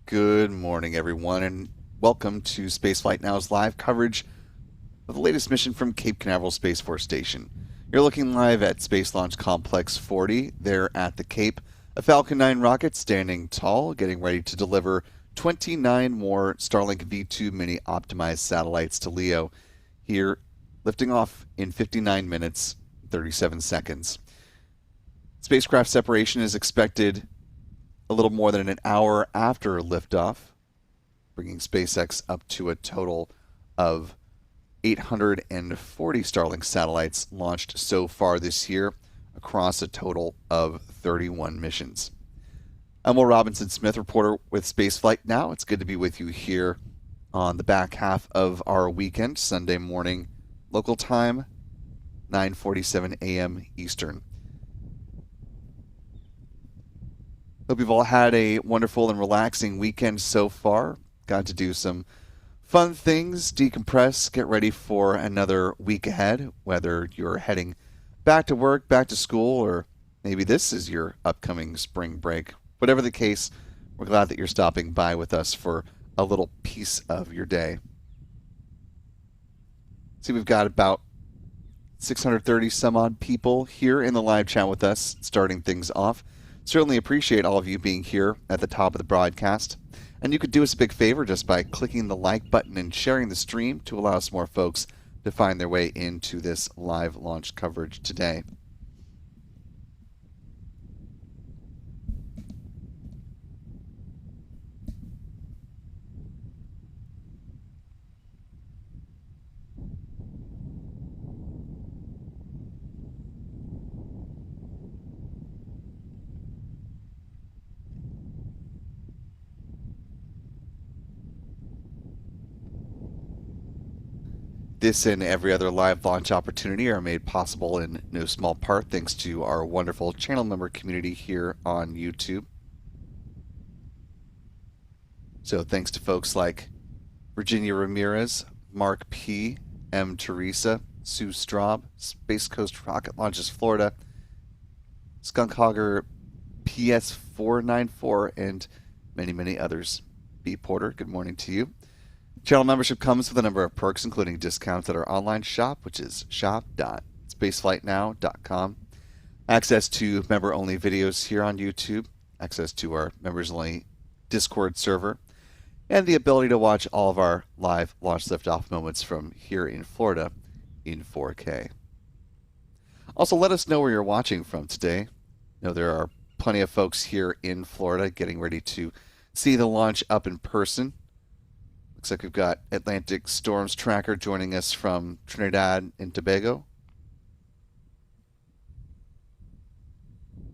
Good morning, everyone, and welcome to Spaceflight Now's live coverage of the latest mission from Cape Canaveral Space Force Station. You're looking live at Space Launch Complex 40 there at the Cape. A Falcon 9 rocket standing tall, getting ready to deliver 29 more Starlink V2 mini optimized satellites to LEO, here lifting off in 59 minutes, 37 seconds. Spacecraft separation is expected a little more than an hour after liftoff, bringing SpaceX up to a total of 840 Starlink satellites launched so far this year across a total of 31 missions. I'm Will Robinson-Smith, reporter with Spaceflight Now. It's good to be with you here on the back half of our weekend, Sunday morning, local time, 9:47 a.m. Eastern. Hope you've all had a wonderful and relaxing weekend so far. Got to do some fun things, decompress, get ready for another week ahead, whether you're heading back to work, back to school, or maybe this is your upcoming spring break. Whatever the case, we're glad that you're stopping by with us for a little piece of your day. See, we've got about 630 some odd people here in the live chat with us, starting things off. Certainly appreciate all of you being here at the top of the broadcast. And you could do us a big favor just by clicking the like button and sharing the stream to allow some more folks to find their way into this live launch coverage today. This and every other live launch opportunity are made possible in no small part thanks to our wonderful channel member community here on YouTube. So thanks to folks like Virginia Ramirez, Mark P., M. Teresa, Sue Straub, Space Coast Rocket Launches Florida, Skunk Hogger PS494, and many, many others. B. Porter, good morning to you. Channel membership comes with a number of perks, including discounts at our online shop, which is shop.spaceflightnow.com. Access to member-only videos here on YouTube, access to our members-only Discord server, and the ability to watch all of our live launch liftoff moments from here in Florida in 4K. Also, let us know where you're watching from today. I know there are plenty of folks here in Florida getting ready to see the launch up in person. Looks like we've got Atlantic Storms Tracker joining us from Trinidad and Tobago.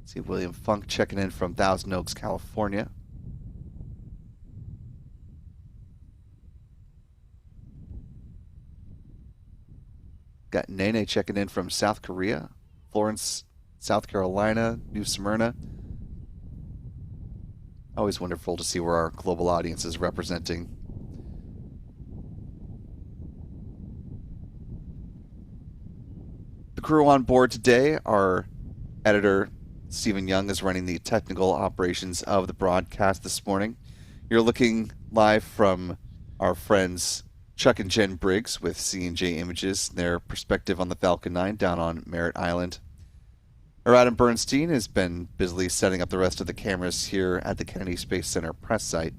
See William Funk checking in from Thousand Oaks, California. Got Nene checking in from South Korea, Florence, South Carolina, New Smyrna. Always wonderful to see where our global audience is representing. The crew on board today, our editor Stephen Young is running the technical operations of the broadcast this morning. You're looking live from our friends Chuck and Jen Briggs with C&J Images, their perspective on the Falcon 9 down on Merritt Island. Our Adam Bernstein has been busily setting up the rest of the cameras here at the Kennedy Space Center press site.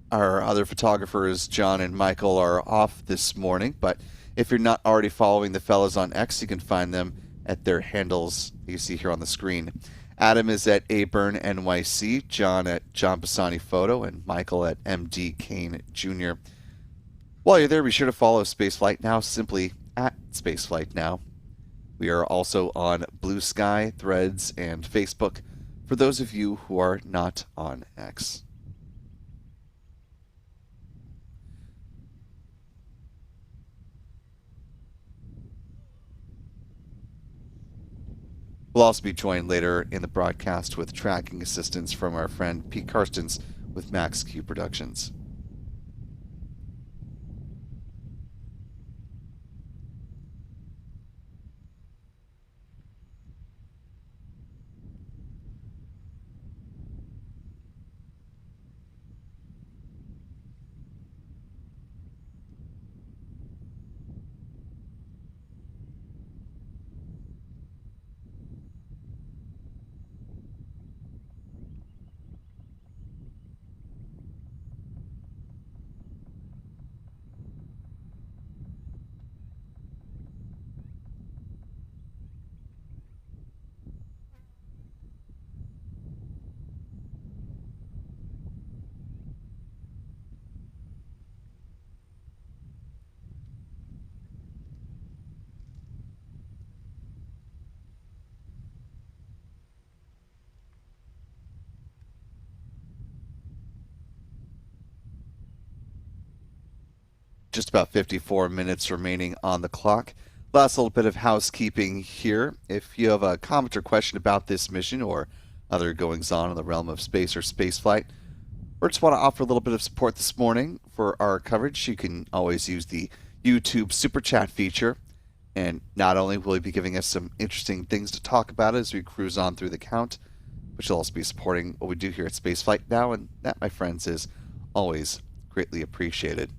Our other photographers, John and Michael, are off this morning, but if you're not already following the fellows on X, you can find them at their handles you see here on the screen. Adam is at ABurnNYC, John at John Bassani Photo, and Michael at MD Kane Jr. While you're there, be sure to follow Spaceflight Now simply at Spaceflight Now. We are also on Blue Sky, Threads, and Facebook for those of you who are not on X. We'll also be joined later in the broadcast with tracking assistance from our friend Pete Karstens with Max Q Productions. Just about 54 minutes remaining on the clock. Last little bit of housekeeping here. If you have a comment or question about this mission or other goings-on in the realm of space or spaceflight, or just want to offer a little bit of support this morning for our coverage, you can always use the YouTube Super Chat feature. And not only will you be giving us some interesting things to talk about as we cruise on through the count, but you'll also be supporting what we do here at Spaceflight Now, and that, my friends, is always greatly appreciated.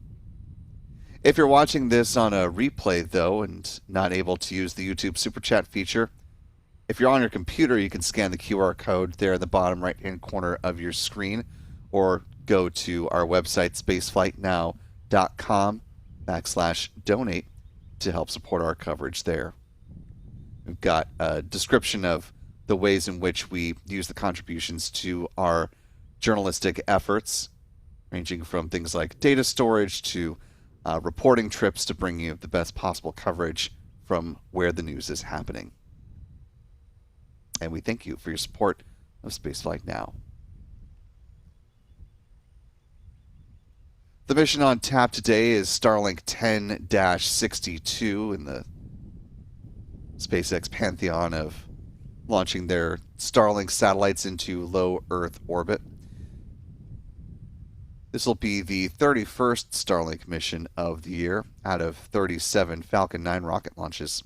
If you're watching this on a replay, though, and not able to use the YouTube Super Chat feature, if you're on your computer, you can scan the QR code there in the bottom right-hand corner of your screen, or go to our website, spaceflightnow.com/donate, to help support our coverage there. We've got a description of the ways in which we use the contributions to our journalistic efforts, ranging from things like data storage to reporting trips to bring you the best possible coverage from where the news is happening. And we thank you for your support of Spaceflight Now. The mission on tap today is Starlink 10-62 in the SpaceX pantheon of launching their Starlink satellites into low Earth orbit. This will be the 31st Starlink mission of the year out of 37 Falcon 9 rocket launches.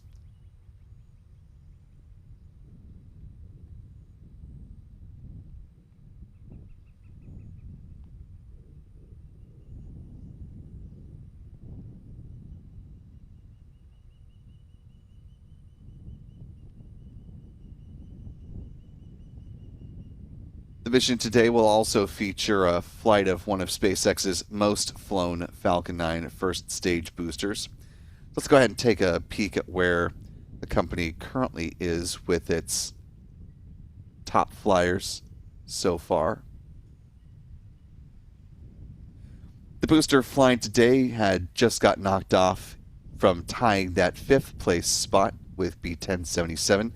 The mission today will also feature a flight of one of SpaceX's most flown Falcon 9 first stage boosters. Let's go ahead and take a peek at where the company currently is with its top flyers so far. The booster flying today had just got knocked off from tying that 5th place spot with B-1077.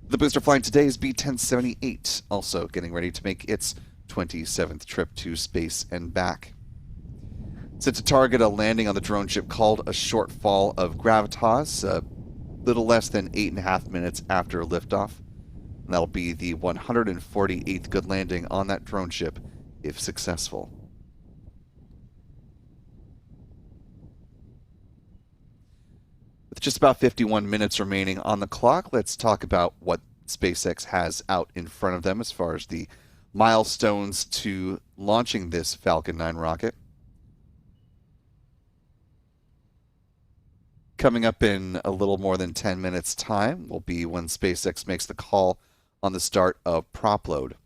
The booster flying today is B-1078, also getting ready to make its 27th trip to space and back. Set to target a landing on the drone ship called a short fall of gravitas, a little less than 8.5 minutes after liftoff. And that'll be the 148th good landing on that drone ship, if successful. With just about 51 minutes remaining on the clock, let's talk about what SpaceX has out in front of them as far as the milestones to launching this Falcon 9 rocket. Coming up in a little more than 10 minutes' time will be when SpaceX makes the call on the start of prop load.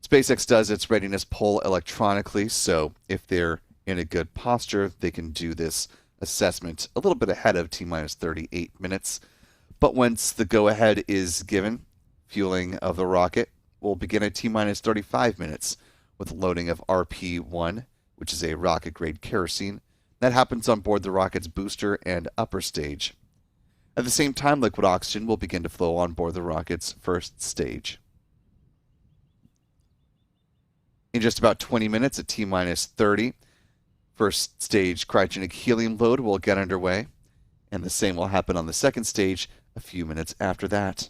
SpaceX does its readiness poll electronically, so if they're in a good posture, they can do this assessment a little bit ahead of T-minus 38 minutes. But once the go-ahead is given, fueling of the rocket will begin at T-minus 35 minutes with loading of RP-1, which is a rocket-grade kerosene. That happens on board the rocket's booster and upper stage. At the same time, liquid oxygen will begin to flow on board the rocket's first stage. In just about 20 minutes at T-minus 30, first stage cryogenic helium load will get underway, and the same will happen on the second stage a few minutes after that.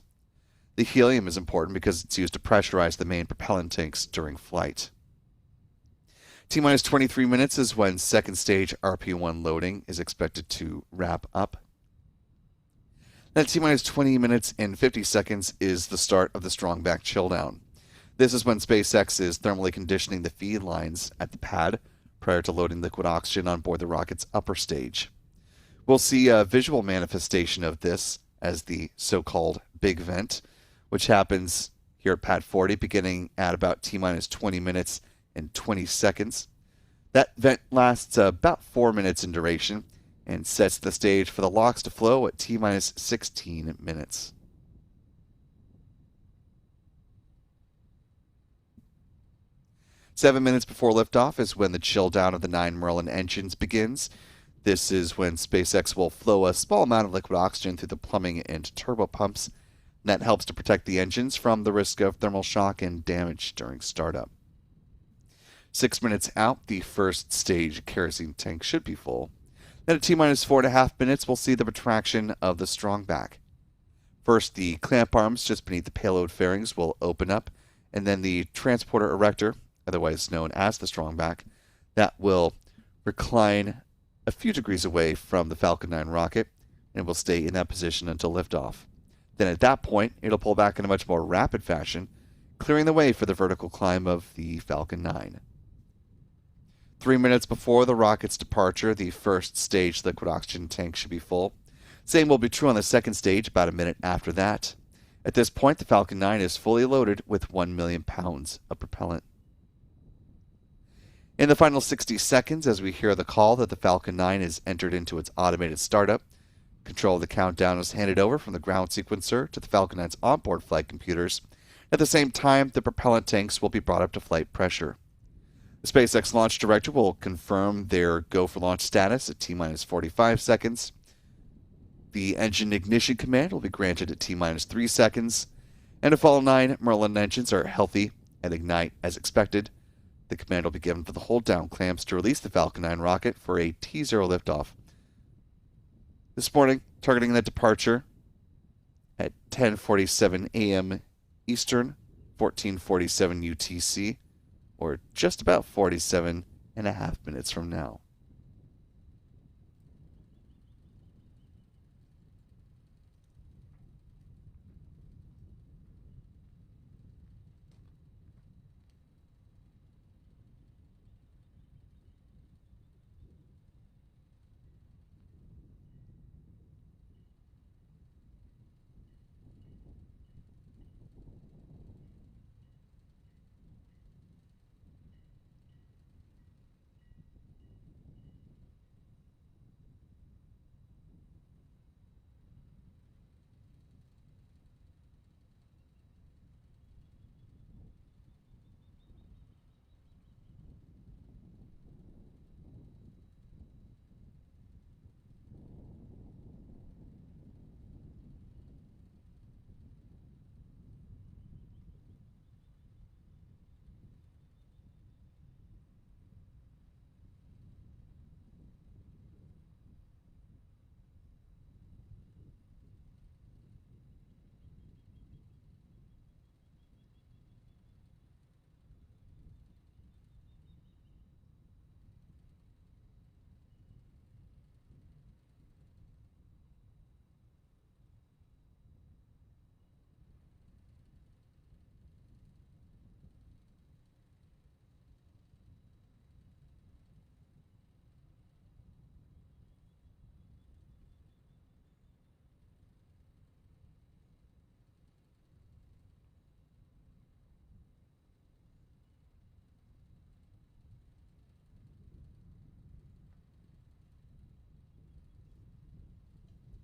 The helium is important because it's used to pressurize the main propellant tanks during flight. T-minus 23 minutes is when second stage RP-1 loading is expected to wrap up. Then T-minus 20 minutes and 50 seconds is the start of the strong back chill down. This is when SpaceX is thermally conditioning the feed lines at the pad prior to loading liquid oxygen on board the rocket's upper stage. We'll see a visual manifestation of this as the so-called big vent, which happens here at pad 40 beginning at about T-minus 20 minutes and 20 seconds. That vent lasts about 4 minutes in duration and sets the stage for the LOX to flow at T-minus 16 minutes. Seven minutes before liftoff is when the chill down of the 9 Merlin engines begins. This is when SpaceX will flow a small amount of liquid oxygen through the plumbing and turbo pumps. And that helps to protect the engines from the risk of thermal shock and damage during startup. 6 minutes out, the first stage kerosene tank should be full. Then at T-minus 4.5 minutes, we'll see the retraction of the strong back. First, the clamp arms just beneath the payload fairings will open up, and then the transporter erector, otherwise known as the strong back, that will recline a few degrees away from the Falcon 9 rocket and will stay in that position until liftoff. Then at that point, it'll pull back in a much more rapid fashion, clearing the way for the vertical climb of the Falcon 9. 3 minutes before the rocket's departure, the first stage liquid oxygen tank should be full. Same will be true on the second stage about a minute after that. At this point, the Falcon 9 is fully loaded with 1 million pounds of propellant. In the final 60 seconds, as we hear the call that the Falcon 9 is entered into its automated startup, control of the countdown is handed over from the ground sequencer to the Falcon 9's onboard flight computers. At the same time, the propellant tanks will be brought up to flight pressure. The SpaceX launch director will confirm their go for launch status at T-minus 45 seconds. The engine ignition command will be granted at T-minus 3 seconds. And if all 9 Merlin engines are healthy and ignite as expected, the command will be given for the hold down clamps to release the Falcon 9 rocket for a T0 liftoff. This morning, targeting that departure at 10:47 a.m. Eastern, 14:47 UTC, or just about 47.5 minutes from now.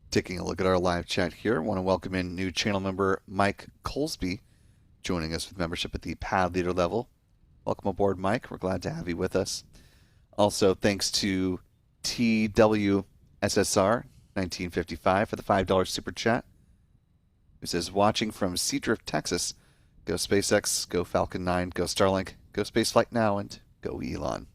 Taking a look at our live chat here, I want to welcome in new channel member Mike Colesby, joining us with membership at the pad leader level. Welcome aboard, Mike. We're glad to have you with us. Also, thanks to TWSSR 1955 for the $5 super chat, who says, watching from Seadrift, Texas. Go SpaceX, go Falcon 9, go Starlink, go Spaceflight now, and go Elon.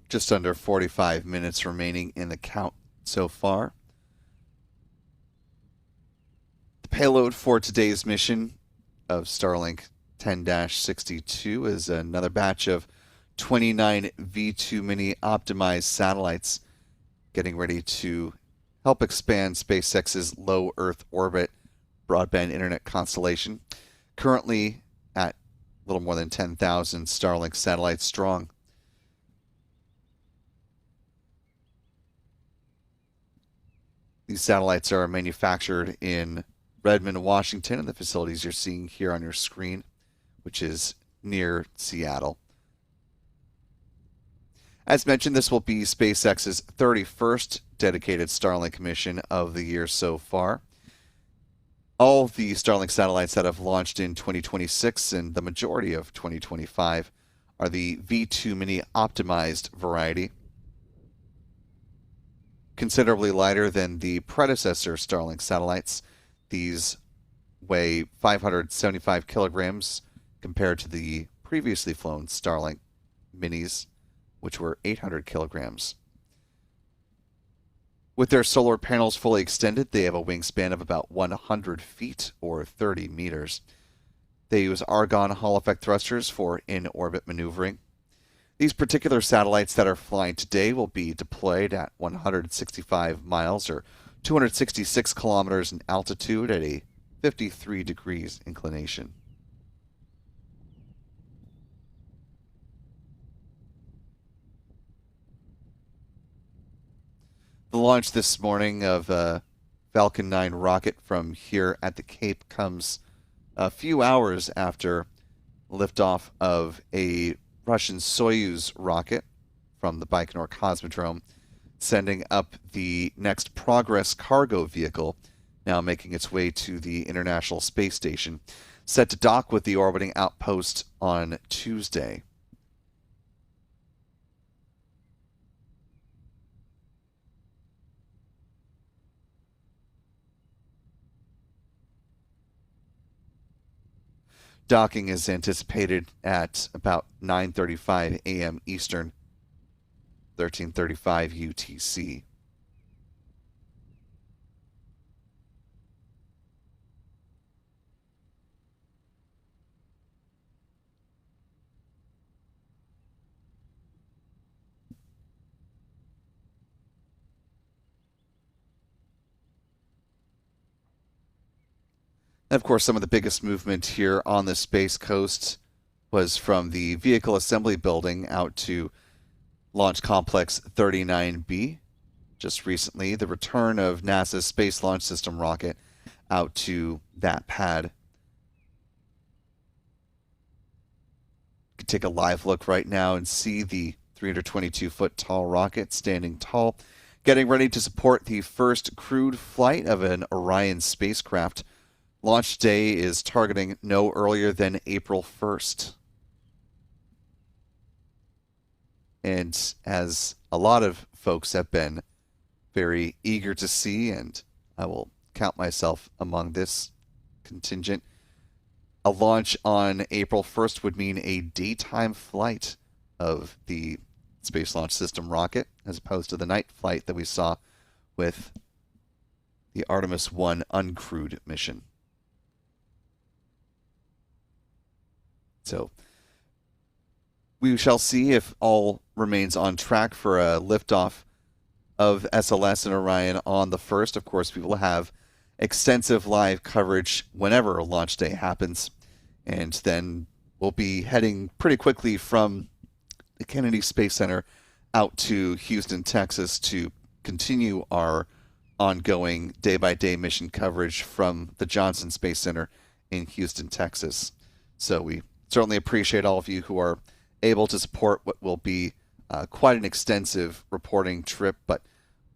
Just under 45 minutes remaining in the count so far. The payload for today's mission of Starlink 10-62 is another batch of 29 V2 mini optimized satellites getting ready to help expand SpaceX's low Earth orbit broadband internet constellation, currently at a little more than 10,000 Starlink satellites strong. These satellites are manufactured in Redmond, Washington, in the facilities you're seeing here on your screen, which is near Seattle. As mentioned, this will be SpaceX's 31st dedicated Starlink mission of the year so far. All the Starlink satellites that have launched in 2026 and the majority of 2025 are the V2 Mini optimized variety, considerably lighter than the predecessor Starlink satellites. These weigh 575 kilograms compared to the previously flown Starlink minis, which were 800 kilograms. With their solar panels fully extended, they have a wingspan of about 100 feet or 30 meters. They use argon Hall effect thrusters for in-orbit maneuvering. These particular satellites that are flying today will be deployed at 165 miles or 266 kilometers in altitude at a 53 degrees inclination. The launch this morning of Falcon 9 rocket from here at the Cape comes a few hours after liftoff of a Russian Soyuz rocket from the Baikonur Cosmodrome, sending up the next Progress cargo vehicle, now making its way to the International Space Station, set to dock with the orbiting outpost on Tuesday. Docking is anticipated at about 9:35 a.m. Eastern, 13:35 UTC. And of course, some of the biggest movement here on the Space Coast was from the Vehicle Assembly Building out to Launch Complex 39B. Just recently, the return of NASA's Space Launch System rocket out to that pad. You can take a live look right now and see the 322-foot tall rocket standing tall, getting ready to support the first crewed flight of an Orion spacecraft. Launch day is targeting no earlier than April 1st. And as a lot of folks have been very eager to see, and I will count myself among this contingent, a launch on April 1st would mean a daytime flight of the Space Launch System rocket, as opposed to the night flight that we saw with the Artemis 1 uncrewed mission. So we shall see if all remains on track for a liftoff of SLS and Orion on the 1st. Of course, we will have extensive live coverage whenever launch day happens. And then we'll be heading pretty quickly from the Kennedy Space Center out to Houston, Texas to continue our ongoing day-by-day mission coverage from the Johnson Space Center in Houston, Texas. So we certainly appreciate all of you who are able to support what will be quite an extensive reporting trip, but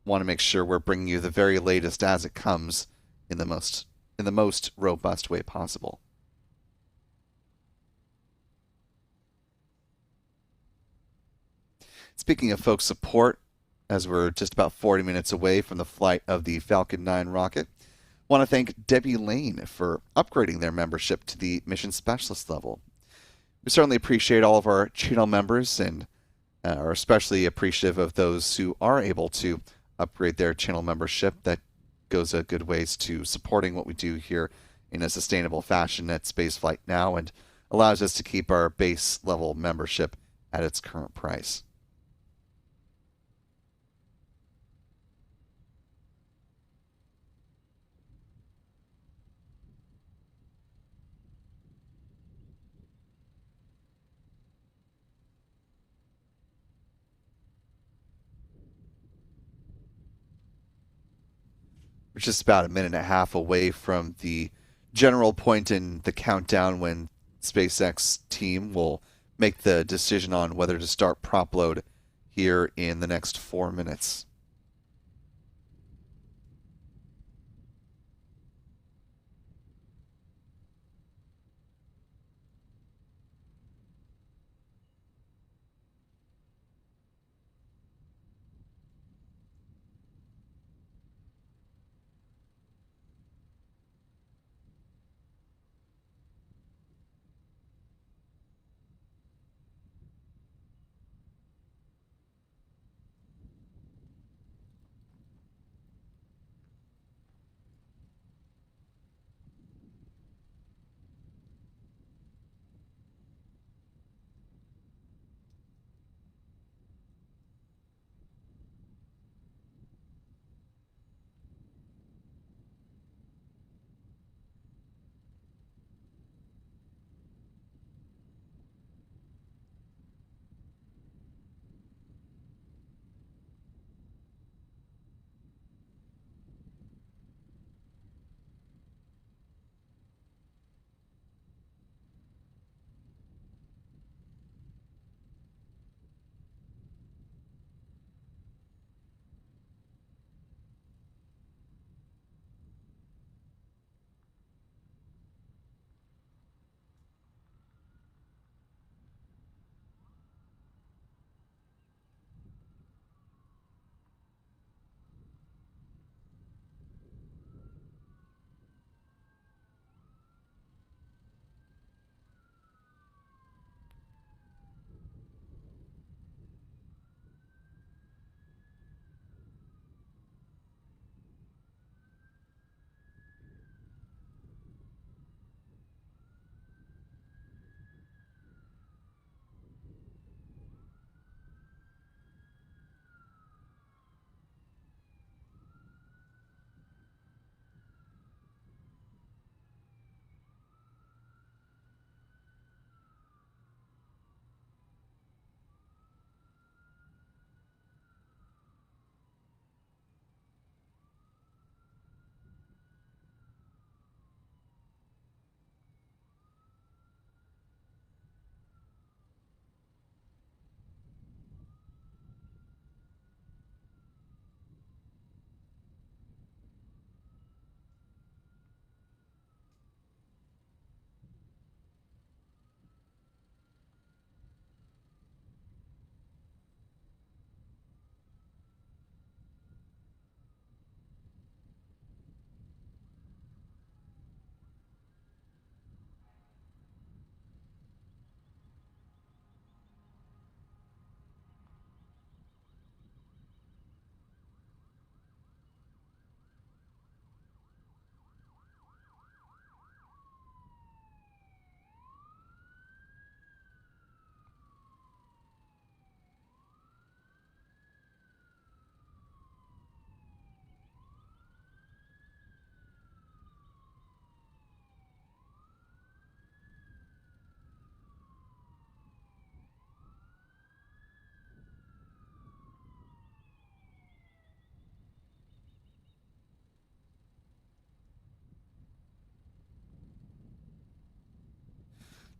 want to make sure we're bringing you the very latest as it comes in the most robust way possible. Speaking of folks' support, as we're just about 40 minutes away from the flight of the Falcon 9 rocket, I want to thank Debbie Lane for upgrading their membership to the Mission Specialist level. We certainly appreciate all of our channel members and are especially appreciative of those who are able to upgrade their channel membership. That goes a good ways to supporting what we do here in a sustainable fashion at Spaceflight Now and allows us to keep our base level membership at its current price. We're just about a minute and a half away from the general point in the countdown when SpaceX team will make the decision on whether to start prop load here in the next 4 minutes.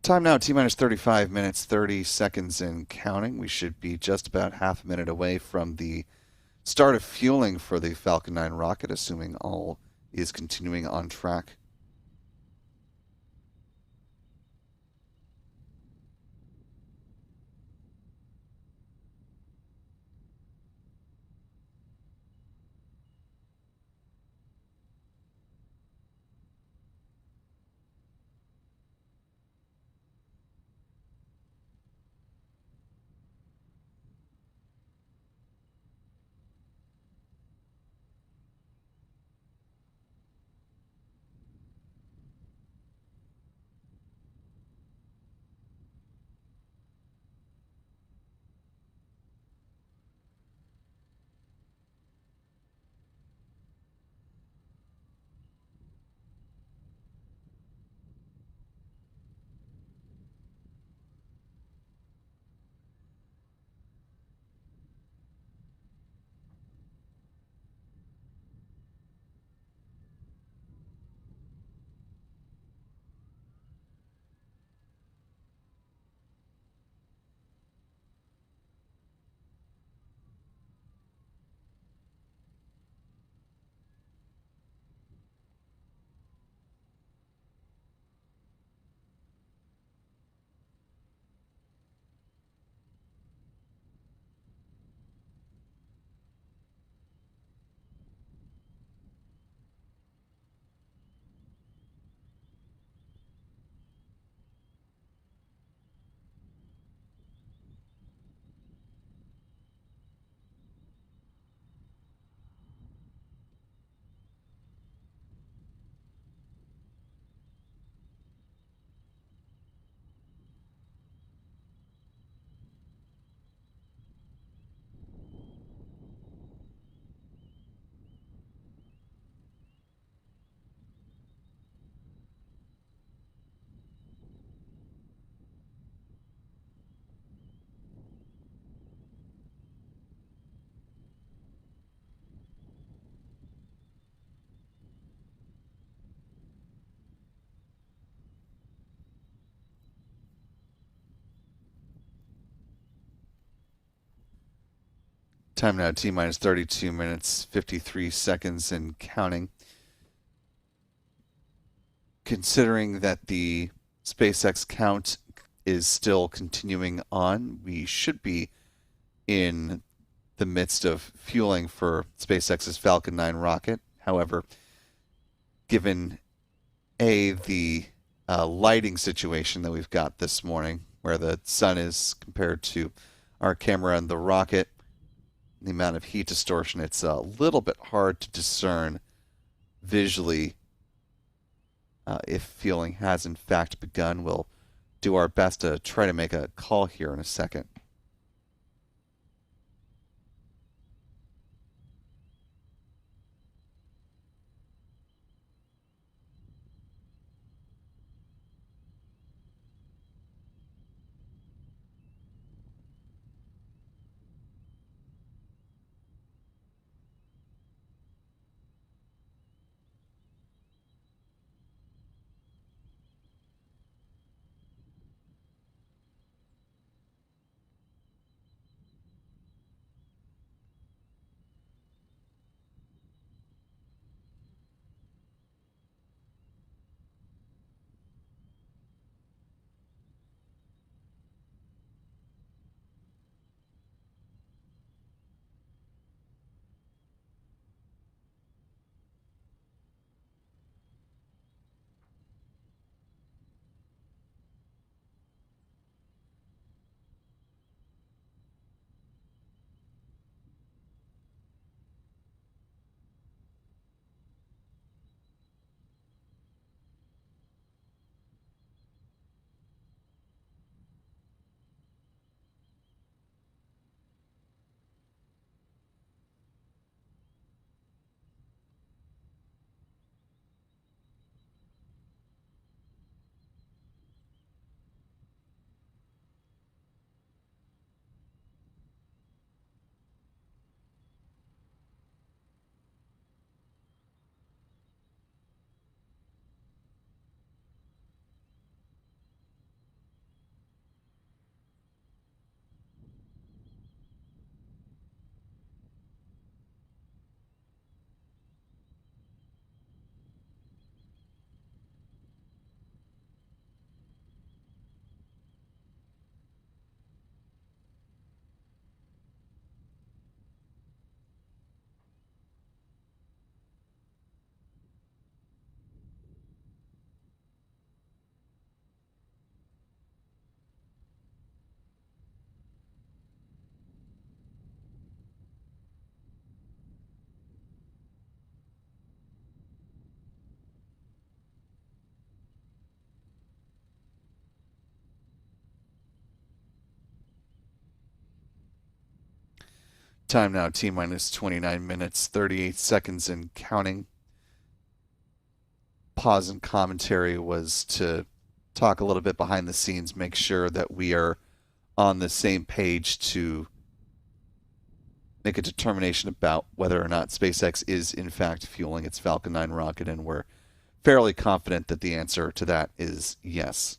Time now, T minus 35 minutes, 30 seconds and counting. We should be just about half a minute away from the start of fueling for the Falcon 9 rocket, assuming all is continuing on track. Time now, T minus 32 minutes, 53 seconds and counting. Considering that the SpaceX count is still continuing on, we should be in the midst of fueling for SpaceX's Falcon 9 rocket. However, given the lighting situation that we've got this morning, where the sun is compared to our camera and the rocket, the amount of heat distortion, it's a little bit hard to discern visually if fueling has in fact begun. We'll do our best to try to make a call here in a second. Time now, T minus 29 minutes, 38 seconds and counting. Pause and commentary was to talk a little bit behind the scenes, make sure that we are on the same page to make a determination about whether or not SpaceX is in fact fueling its Falcon 9 rocket, and we're fairly confident that the answer to that is yes.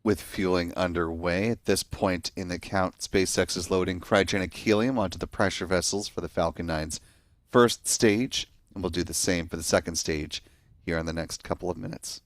With fueling underway at this point in the count, SpaceX is loading cryogenic helium onto the pressure vessels for the Falcon 9's first stage, and we'll do the same for the second stage here in the next couple of minutes.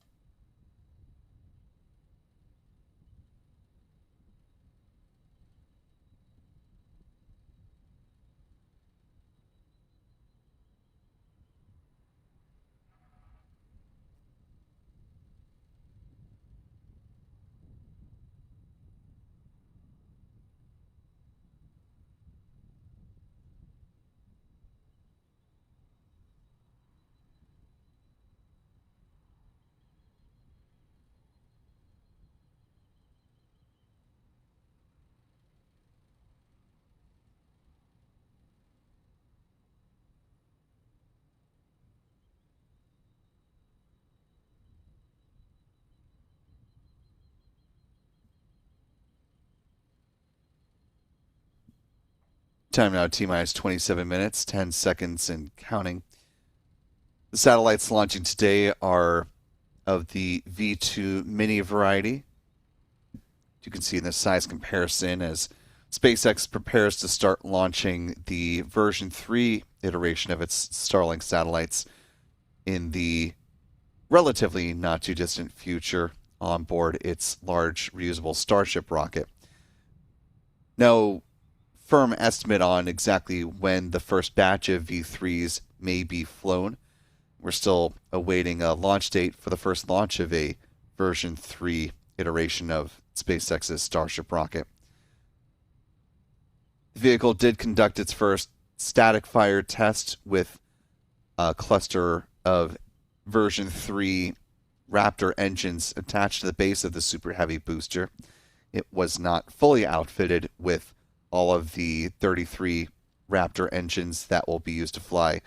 Time now, T minus 27 minutes, 10 seconds and counting. The satellites launching today are of the V2 mini variety. You can see in the size comparison as SpaceX prepares to start launching the version 3 iteration of its Starlink satellites in the relatively not too distant future on board its large reusable Starship rocket. No firm estimate on exactly when the first batch of V3s may be flown. We're still awaiting a launch date for the first launch of a version 3 iteration of SpaceX's Starship rocket. The vehicle did conduct its first static fire test with a cluster of version 3 Raptor engines attached to the base of the Super Heavy booster. It was not fully outfitted with all of the 33 Raptor engines that will be used to fly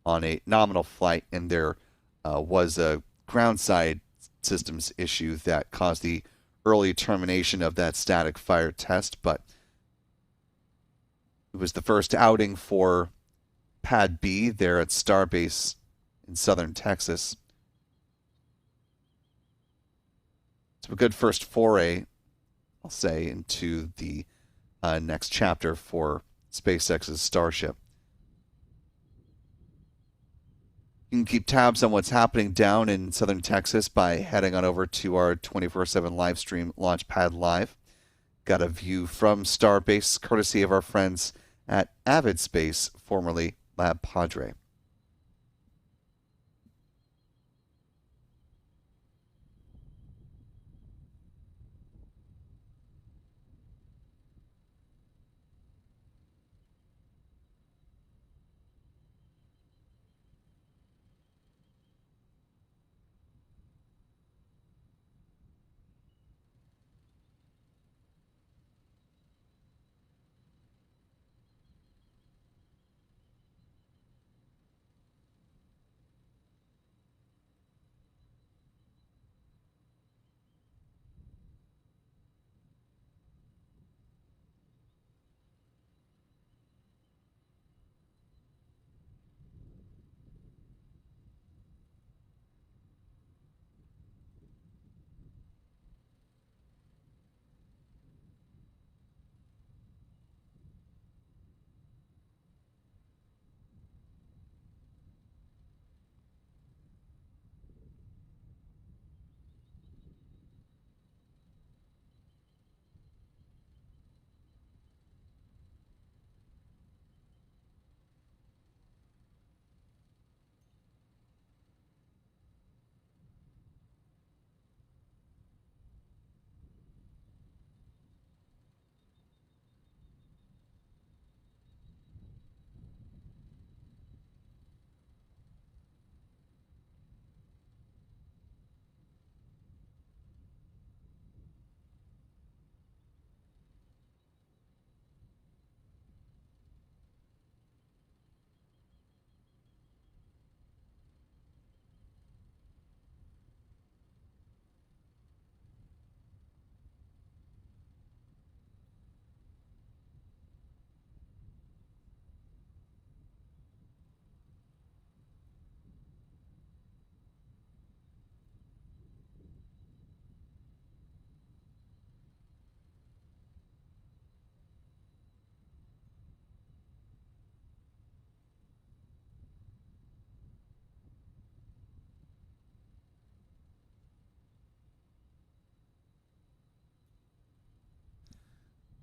on a nominal flight, and there was a ground side systems issue that caused the early termination of that static fire test, but it was the first outing for Pad B there at Starbase in southern Texas. So a good first foray, I'll say, into the next chapter for SpaceX's Starship. You can keep tabs on what's happening down in southern Texas by heading on over to our 24/7 live stream, Launchpad Live. Got a view from Starbase, courtesy of our friends at Avid Space, formerly Lab Padre.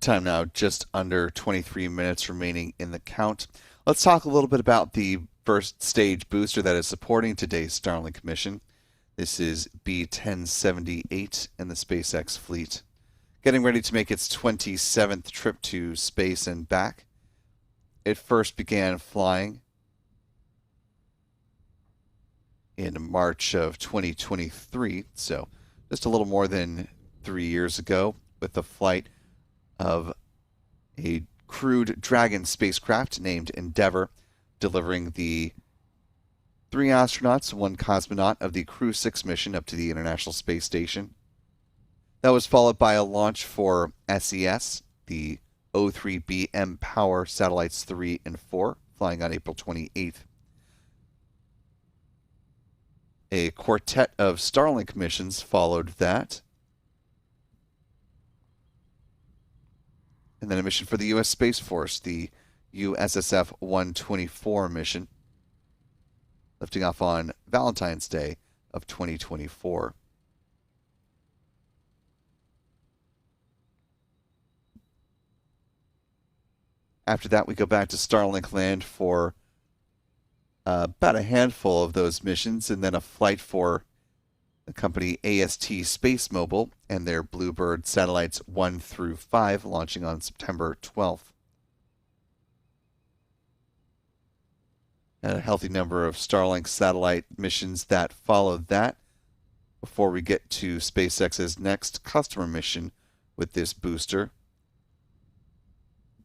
Time now, just under 23 minutes remaining in the count. Let's talk a little bit about the first stage booster that is supporting today's Starlink mission. This is B-1078 in the SpaceX fleet, getting ready to make its 27th trip to space and back. It first began flying in March of 2023, so just a little more than 3 years ago, with the flight of a crewed Dragon spacecraft named Endeavour, delivering the 3 astronauts, 1 cosmonaut of the Crew 6 mission up to the International Space Station. That was followed by a launch for SES, the O3B mPOWER satellites 3 and 4, flying on April 28th. A quartet of Starlink missions followed that. And then a mission for the U.S. Space Force, the USSF 124 mission, lifting off on Valentine's Day of 2024. After that, we go back to Starlink land for about a handful of those missions, and then a flight for the company AST Space Mobile and their Bluebird satellites 1 through 5, launching on September 12th. And a healthy number of Starlink satellite missions that followed that before we get to SpaceX's next customer mission with this booster.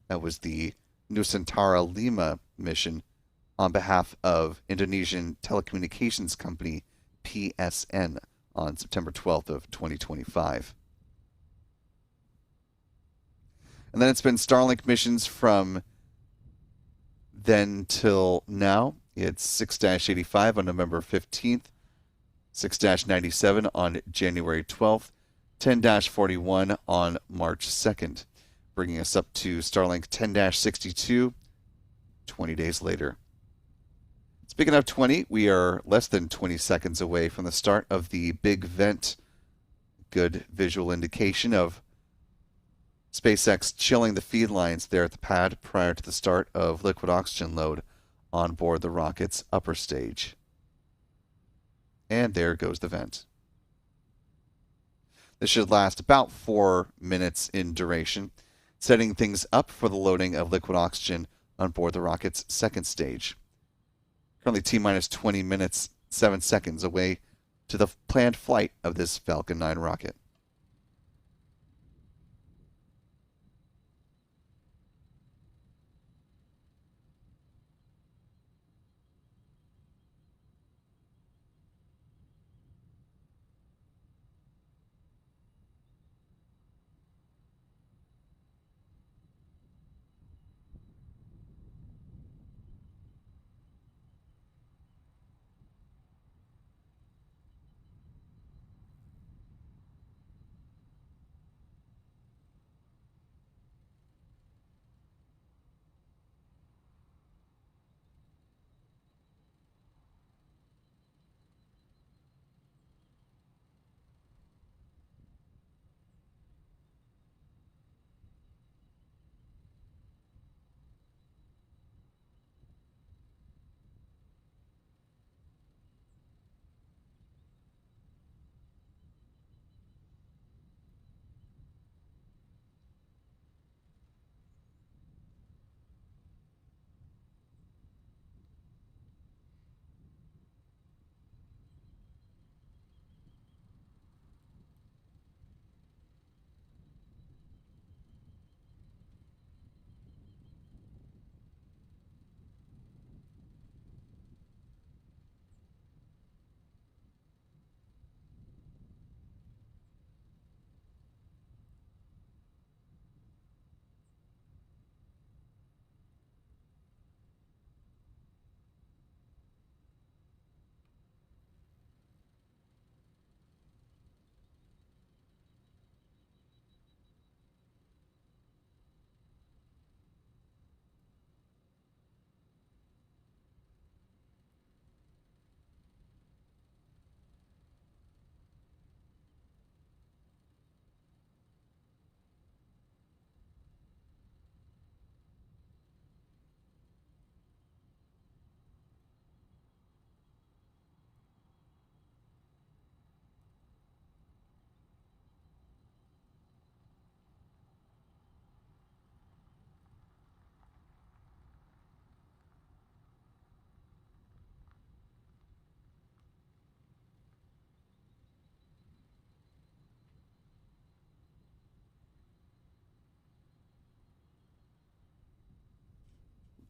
That was the Nusantara Lima mission on behalf of Indonesian telecommunications company PSN on September 12th of 2025. And then it's been Starlink missions from then till now. It's 6-85 on November 15th, 6-97 on January 12th, 10-41 on March 2nd, bringing us up to Starlink 10-62 20 days later. Speaking of 20, we are less than 20 seconds away from the start of the big vent. Good visual indication of SpaceX chilling the feed lines there at the pad prior to the start of liquid oxygen load on board the rocket's upper stage. And there goes the vent. This should last about 4 minutes in duration, setting things up for the loading of liquid oxygen on board the rocket's second stage. Currently T-minus 20 minutes, 7 seconds away to the planned flight of this Falcon 9 rocket.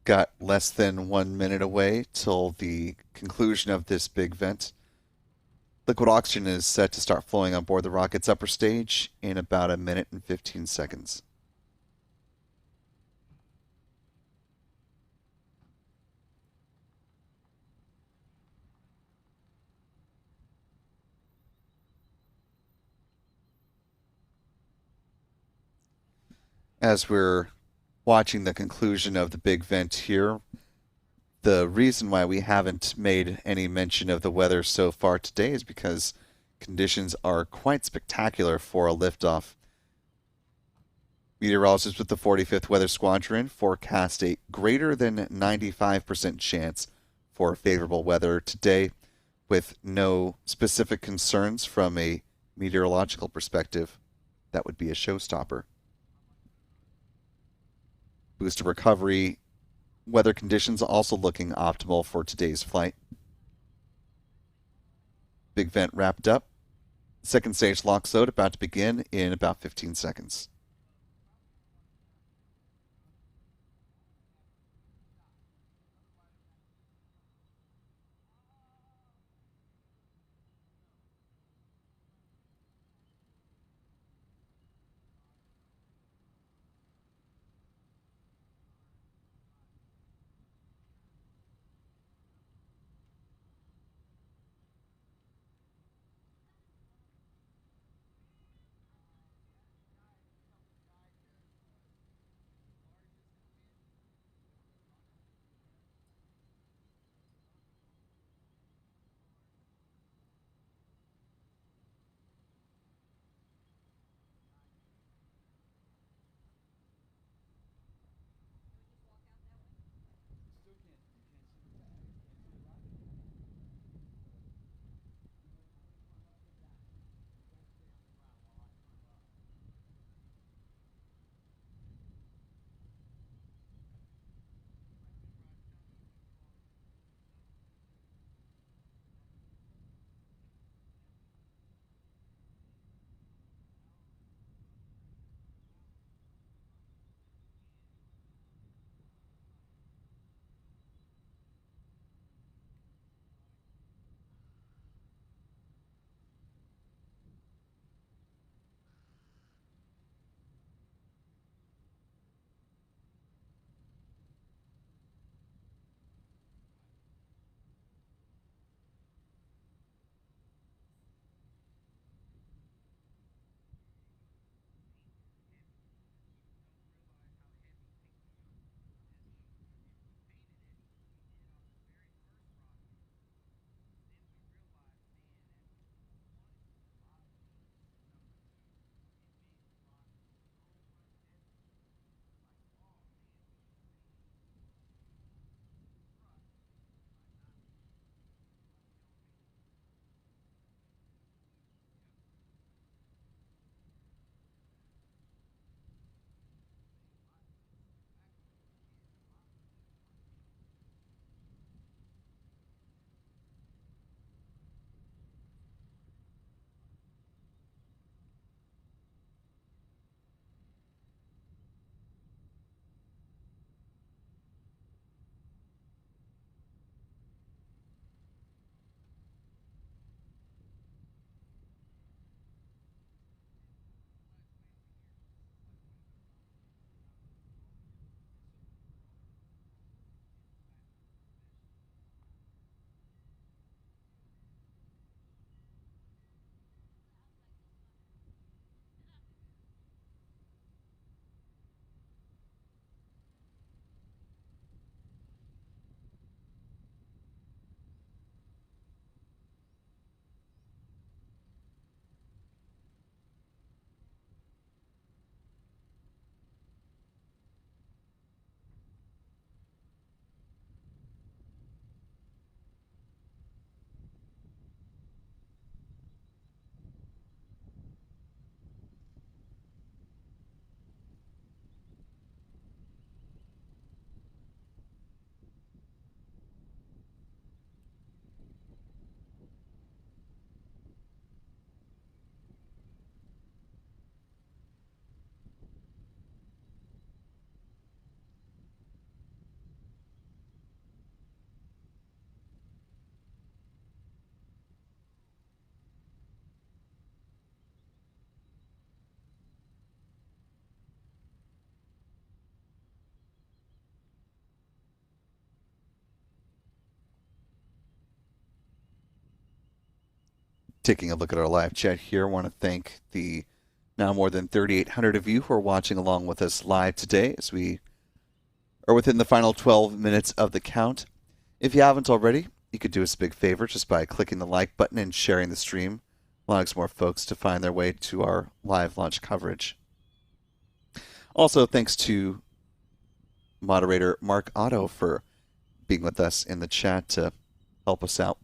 Got less than 1 minute away till the conclusion of this big vent. Liquid oxygen is set to start flowing on board the rocket's upper stage in about a minute and 15 seconds. As we're watching the conclusion of the big vent here, the reason why we haven't made any mention of the weather so far today is because conditions are quite spectacular for a liftoff. Meteorologists with the 45th Weather Squadron forecast a greater than 95% chance for favorable weather today, with no specific concerns from a meteorological perspective. That would be a showstopper. Booster recovery, weather conditions also looking optimal for today's flight. Big vent wrapped up. Second stage lock load about to begin in about 15 seconds. Taking a look at our live chat here, I want to thank the now more than 3,800 of you who are watching along with us live today as we are within the final 12 minutes of the count. If you haven't already, you could do us a big favor just by clicking the like button and sharing the stream, allowing more folks to find their way to our live launch coverage. Also, thanks to moderator Mark Otto for being with us in the chat to help us out.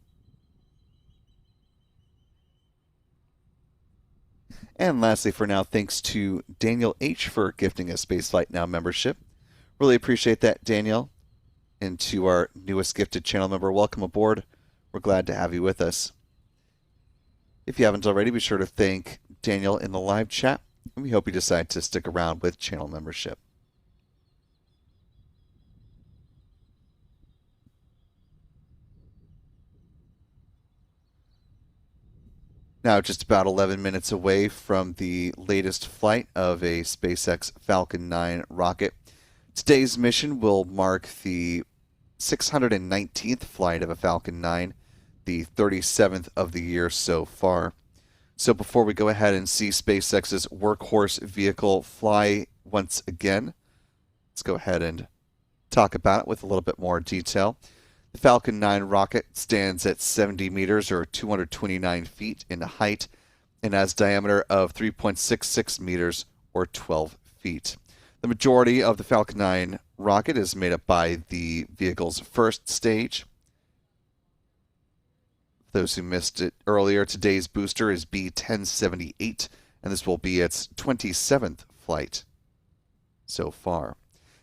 And lastly, for now, thanks to Daniel H. for gifting a Spaceflight Now membership. Really appreciate that, Daniel. And to our newest gifted channel member, welcome aboard. We're glad to have you with us. If you haven't already, be sure to thank Daniel in the live chat, and we hope you decide to stick around with channel membership. Now just about 11 minutes away from the latest flight of a SpaceX Falcon 9 rocket. Today's mission will mark the 619th flight of a Falcon 9, the 37th of the year so far. So before we go ahead and see SpaceX's workhorse vehicle fly once again, let's go ahead and talk about it with a little bit more detail. The Falcon 9 rocket stands at 70 meters or 229 feet in height and has a diameter of 3.66 meters or 12 feet. The majority of the Falcon 9 rocket is made up by the vehicle's first stage. For those who missed it earlier, today's booster is B-1078, and this will be its 27th flight so far.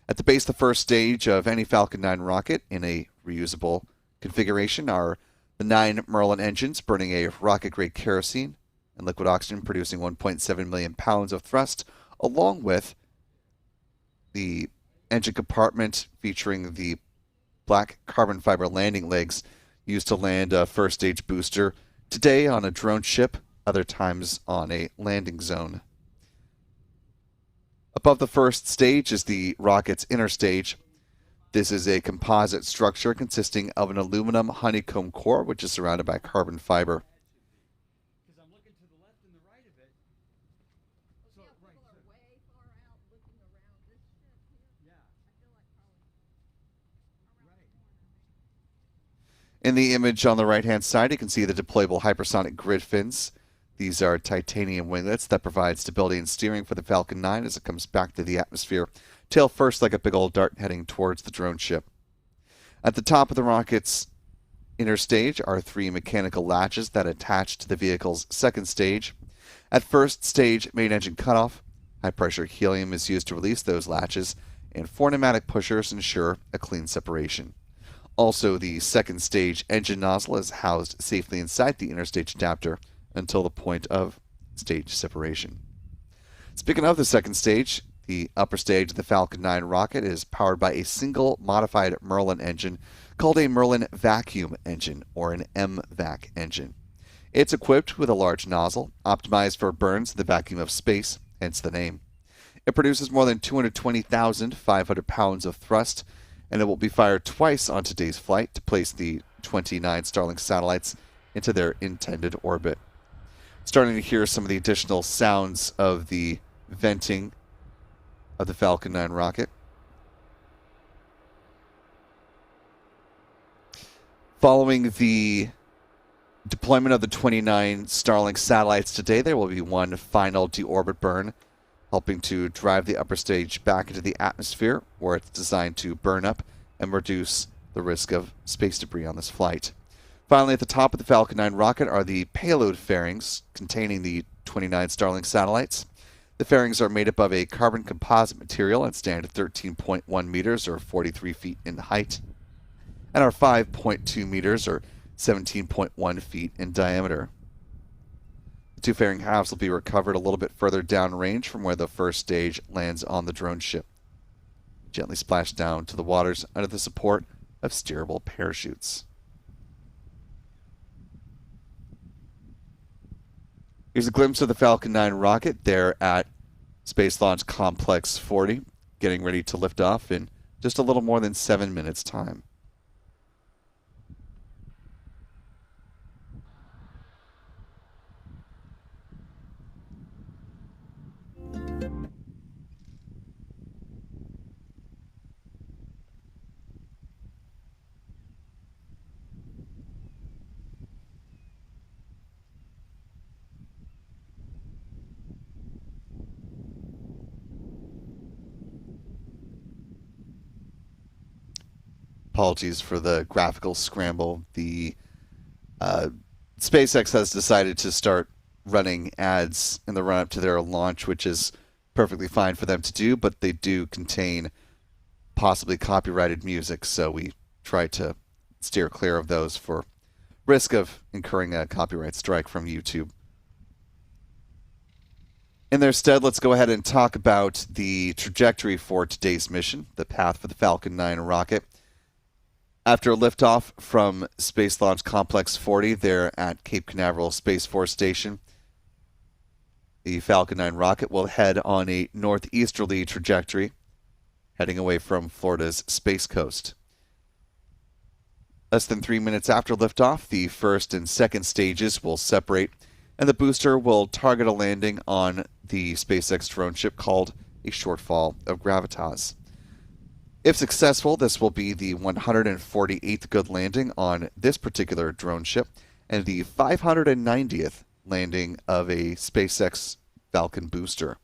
At the base of the first stage of any Falcon 9 rocket in a reusable configuration are the 9 Merlin engines burning a rocket-grade kerosene and liquid oxygen producing 1.7 million pounds of thrust, along with the engine compartment featuring the black carbon fiber landing legs used to land a first stage booster, today on a drone ship, other times on a landing zone. Above the first stage is the rocket's inner stage. This is a composite structure consisting of an aluminum honeycomb core, which is surrounded by carbon fiber. In the image on the right-hand side, you can see the deployable hypersonic grid fins. These are titanium winglets that provide stability and steering for the Falcon 9 as it comes back to the atmosphere, tail first like a big old dart heading towards the drone ship. At the top of the rocket's inner stage are 3 mechanical latches that attach to the vehicle's second stage. At first stage main engine cutoff, high-pressure helium is used to release those latches, and 4 pneumatic pushers ensure a clean separation. Also, the second stage engine nozzle is housed safely inside the inner stage adapter until the point of stage separation. Speaking of the second stage, the upper stage of the Falcon 9 rocket is powered by a single modified Merlin engine called a Merlin vacuum engine, or an MVAC engine. It's equipped with a large nozzle, optimized for burns in the vacuum of space, hence the name. It produces more than 220,500 pounds of thrust, and it will be fired twice on today's flight to place the 29 Starlink satellites into their intended orbit. Starting to hear some of the additional sounds of the venting of the Falcon 9 rocket. Following the deployment of the 29 Starlink satellites today, there will be one final deorbit burn, helping to drive the upper stage back into the atmosphere, where it's designed to burn up and reduce the risk of space debris on this flight. Finally, at the top of the Falcon 9 rocket are the payload fairings containing the 29 Starlink satellites. The fairings are made up of a carbon composite material and stand at 13.1 meters or 43 feet in height, and are 5.2 meters or 17.1 feet in diameter. The 2 fairing halves will be recovered a little bit further downrange from where the first stage lands on the drone ship. Gently splash down to the waters under the support of steerable parachutes. Here's a glimpse of the Falcon 9 rocket there at Space Launch Complex 40, getting ready to lift off in just a little more than 7 minutes' time. apologies for the graphical scramble. The SpaceX has decided to start running ads in the run-up to their launch, which is perfectly fine for them to do, but they do contain possibly copyrighted music, so we try to steer clear of those for risk of incurring a copyright strike from YouTube. In their stead, let's go ahead and talk about the trajectory for today's mission, the path for the Falcon 9 rocket. After liftoff from Space Launch Complex 40 there at Cape Canaveral Space Force Station, the Falcon 9 rocket will head on a northeasterly trajectory, heading away from Florida's Space Coast. Less than 3 minutes after liftoff, the first and second stages will separate, and the booster will target a landing on the SpaceX drone ship called a shortfall of gravitas. If successful, this will be the 148th good landing on this particular drone ship and the 590th landing of a SpaceX Falcon booster.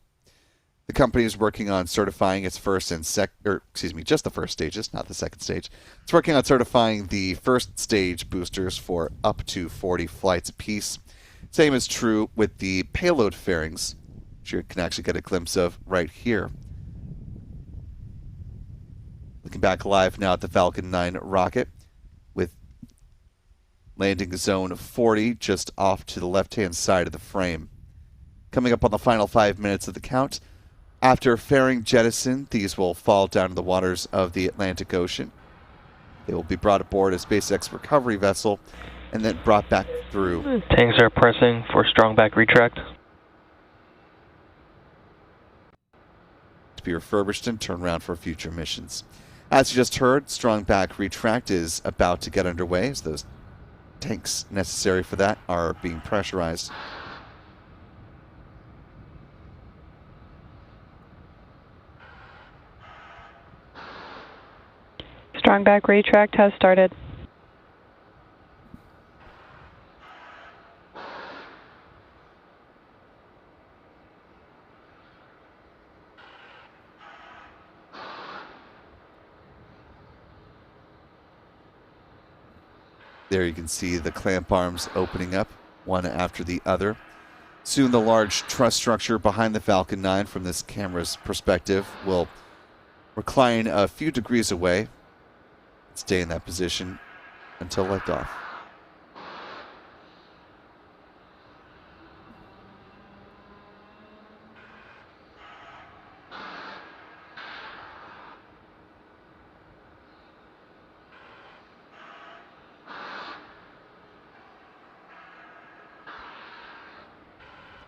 The company is working on certifying its first and just the first stages, not the second stage. It's working on certifying the first stage boosters for up to 40 flights apiece. Same is true with the payload fairings, which you can actually get a glimpse of right here. Looking back live now at the Falcon 9 rocket with landing zone 40 just off to the left-hand side of the frame. Coming up on the final 5 minutes of the count, after fairing jettison, these will fall down to the waters of the Atlantic Ocean. They will be brought aboard a SpaceX recovery vessel and then brought back through. Tanks are pressing for strong back retract. To be refurbished and turned around for future missions. As you just heard, strong back retract is about to get underway as those tanks necessary for that are being pressurized. Strong back retract has started. There you can see the clamp arms opening up, one after the other. Soon the large truss structure behind the Falcon 9 from this camera's perspective will recline a few degrees away, stay in that position until liftoff.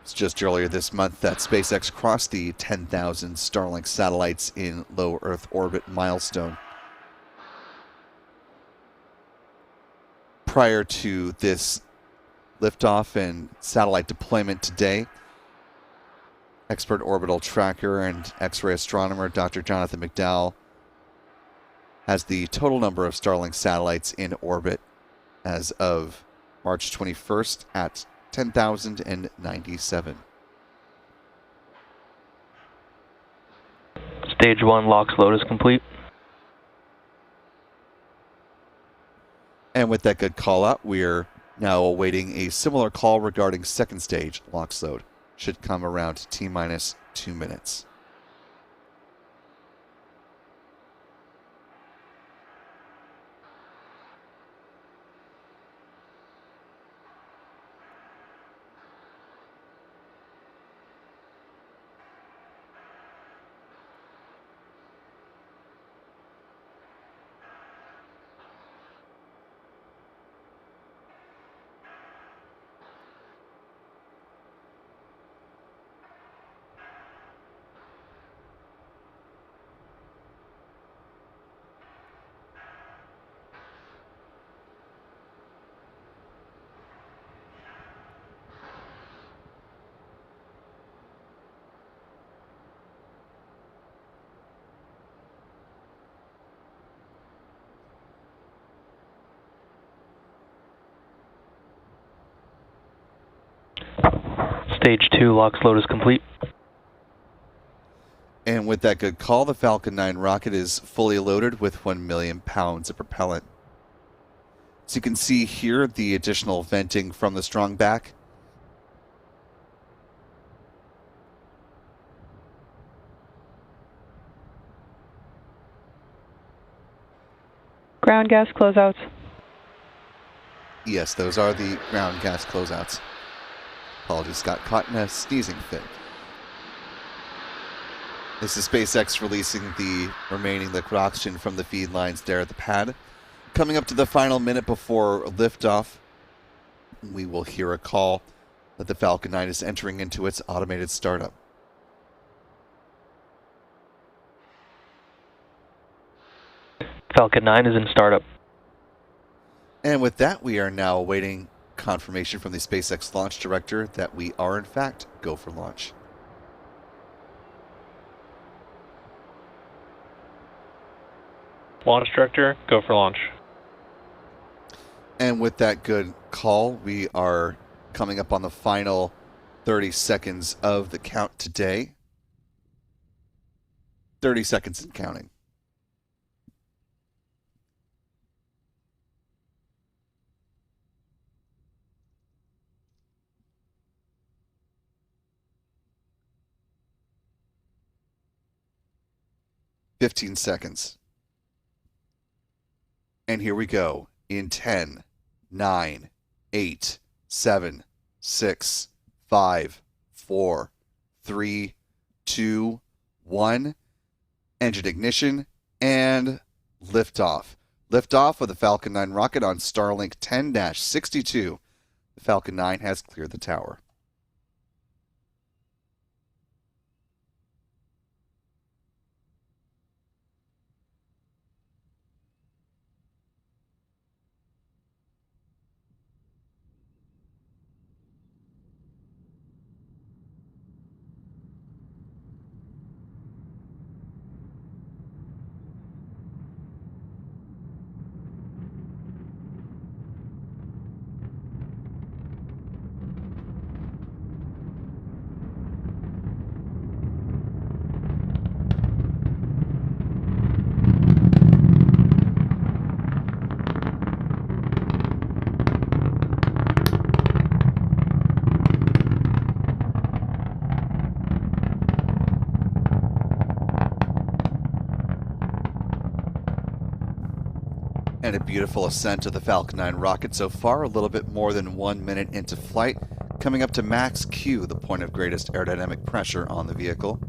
It's just earlier this month that SpaceX crossed the 10,000 Starlink satellites in low Earth orbit milestone. Prior to this liftoff and satellite deployment today, expert orbital tracker and X-ray astronomer Dr. Jonathan McDowell has the total number of Starlink satellites in orbit as of March 21st at 10,097. Stage 1 LOX load is complete. And with that good call out, we're now awaiting a similar call regarding second stage LOX load. Should come around T-minus 2 minutes. Stage 2 LOX load is complete. And with that good call, the Falcon 9 rocket is fully loaded with 1 million pounds of propellant. So you can see here the additional venting from the strong back. Ground gas closeouts. Yes, those are the ground gas closeouts. Apologies, got caught in a sneezing fit. This is SpaceX releasing the remaining liquid oxygen from the feed lines there at the pad. Coming up to the final minute before liftoff, we will hear a call that the Falcon 9 is entering into its automated startup. Falcon 9 is in startup. And with that, we are now awaiting confirmation from the SpaceX launch director that we are in fact go for launch. Launch director, go for launch. And with that good call, we are coming up on the final 30 seconds of the count today. 30 seconds and counting. "15 seconds. And here we go in 10, 9, 8, 7, 6, 5, 4, 3, 2, 1. Engine ignition and liftoff. Liftoff of the Falcon 9 rocket on Starlink 10-62. The Falcon 9 has cleared the tower. And a beautiful ascent of the Falcon 9 rocket so far, a little bit more than 1 minute into flight, coming up to max Q, the point of greatest aerodynamic pressure on the vehicle.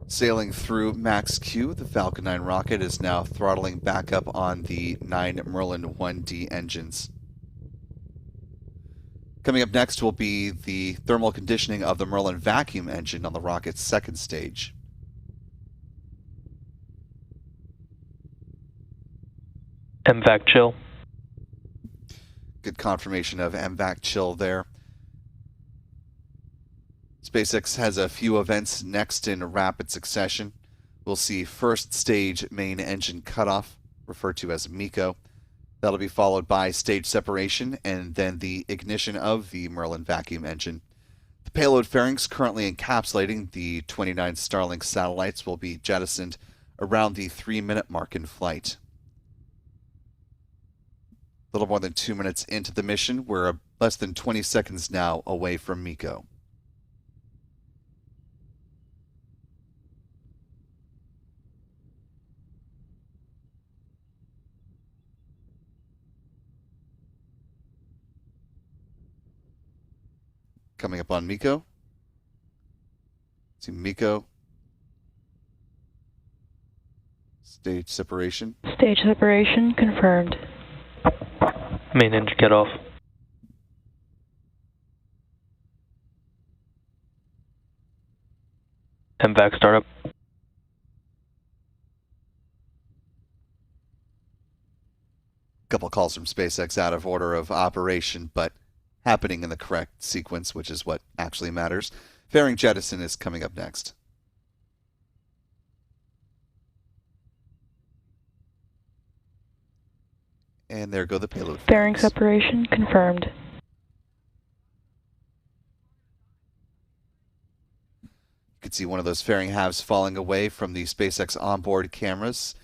Sailing through max Q, the Falcon 9 rocket is now throttling back up on the 9 Merlin 1D engines. Coming up next will be the thermal conditioning of the Merlin vacuum engine on the rocket's second stage. MVAC chill. Good confirmation of MVAC chill there. SpaceX has a few events next in rapid succession. We'll see first stage main engine cutoff, referred to as MECO. That'll be followed by stage separation and then the ignition of the Merlin vacuum engine. The payload fairings currently encapsulating the 29 Starlink satellites will be jettisoned around the 3-minute mark in flight. A little more than 2 minutes into the mission, we're less than 20 seconds now away from MECO. Coming up on MECO. See MECO. Stage separation. Stage separation confirmed. Main engine get off. MVAC startup. Couple calls from SpaceX out of order of operation, but happening in the correct sequence, which is what actually matters. Fairing jettison is coming up next. And there go the payload Fairing fairings. separation confirmed. You can see one of those fairing halves falling away from the SpaceX onboard cameras.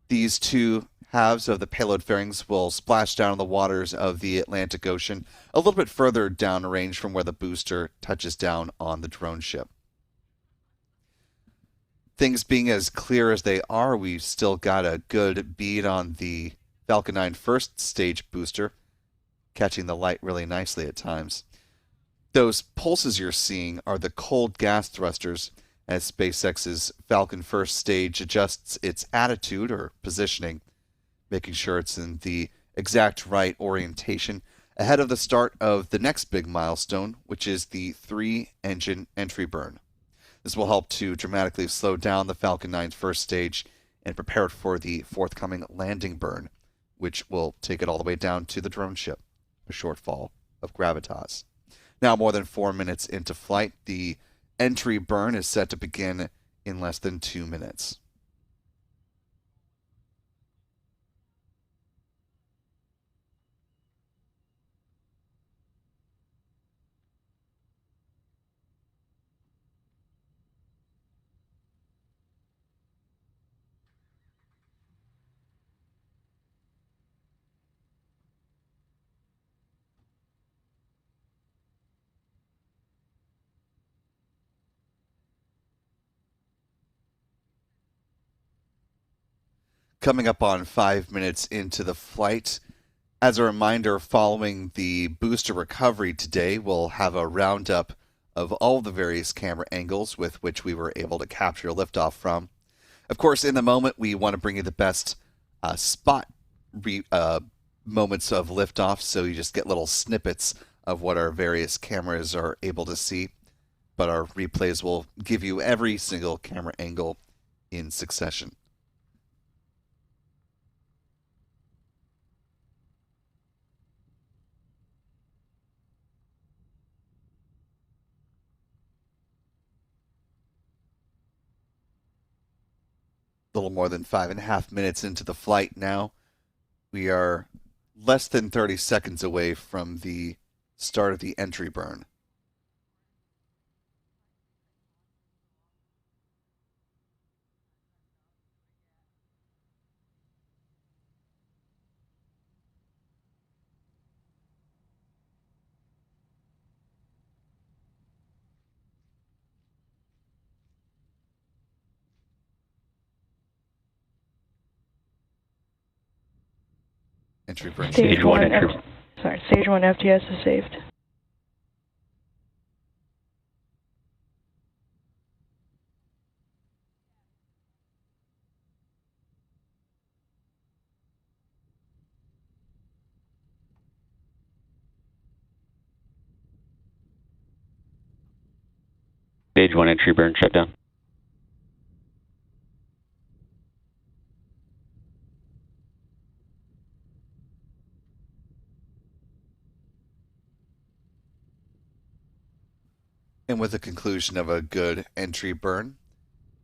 These two halves of the payload fairings will splash down in the waters of the Atlantic Ocean, a little bit further downrange from where the booster touches down on the drone ship. Things being as clear as they are, we've still got a good bead on the Falcon 9 first stage booster, catching the light really nicely at times. Those pulses you're seeing are the cold gas thrusters as SpaceX's Falcon first stage adjusts its attitude or positioning, making sure it's in the exact right orientation ahead of the start of the next big milestone, which is the 3-engine entry burn. This will help to dramatically slow down the Falcon 9's first stage and prepare it for the forthcoming landing burn, which will take it all the way down to the drone ship, a shortfall of gravitas. Now, more than 4 minutes into flight, the entry burn is set to begin in less than 2 minutes. Coming up on 5 minutes into the flight. As a reminder, following the booster recovery today, we'll have a roundup of all the various camera angles with which we were able to capture liftoff from. Of course, in the moment, we want to bring you the best spot moments of liftoff, so you just get little snippets of what our various cameras are able to see. But our replays will give you every single camera angle in succession. A little more than 5.5 minutes into the flight now. We are less than 30 seconds away from the start of the entry burn. Entry burn. Stage 1 entry. Stage 1 FTS is saved. Stage 1 entry burn shutdown. And with the conclusion of a good entry burn,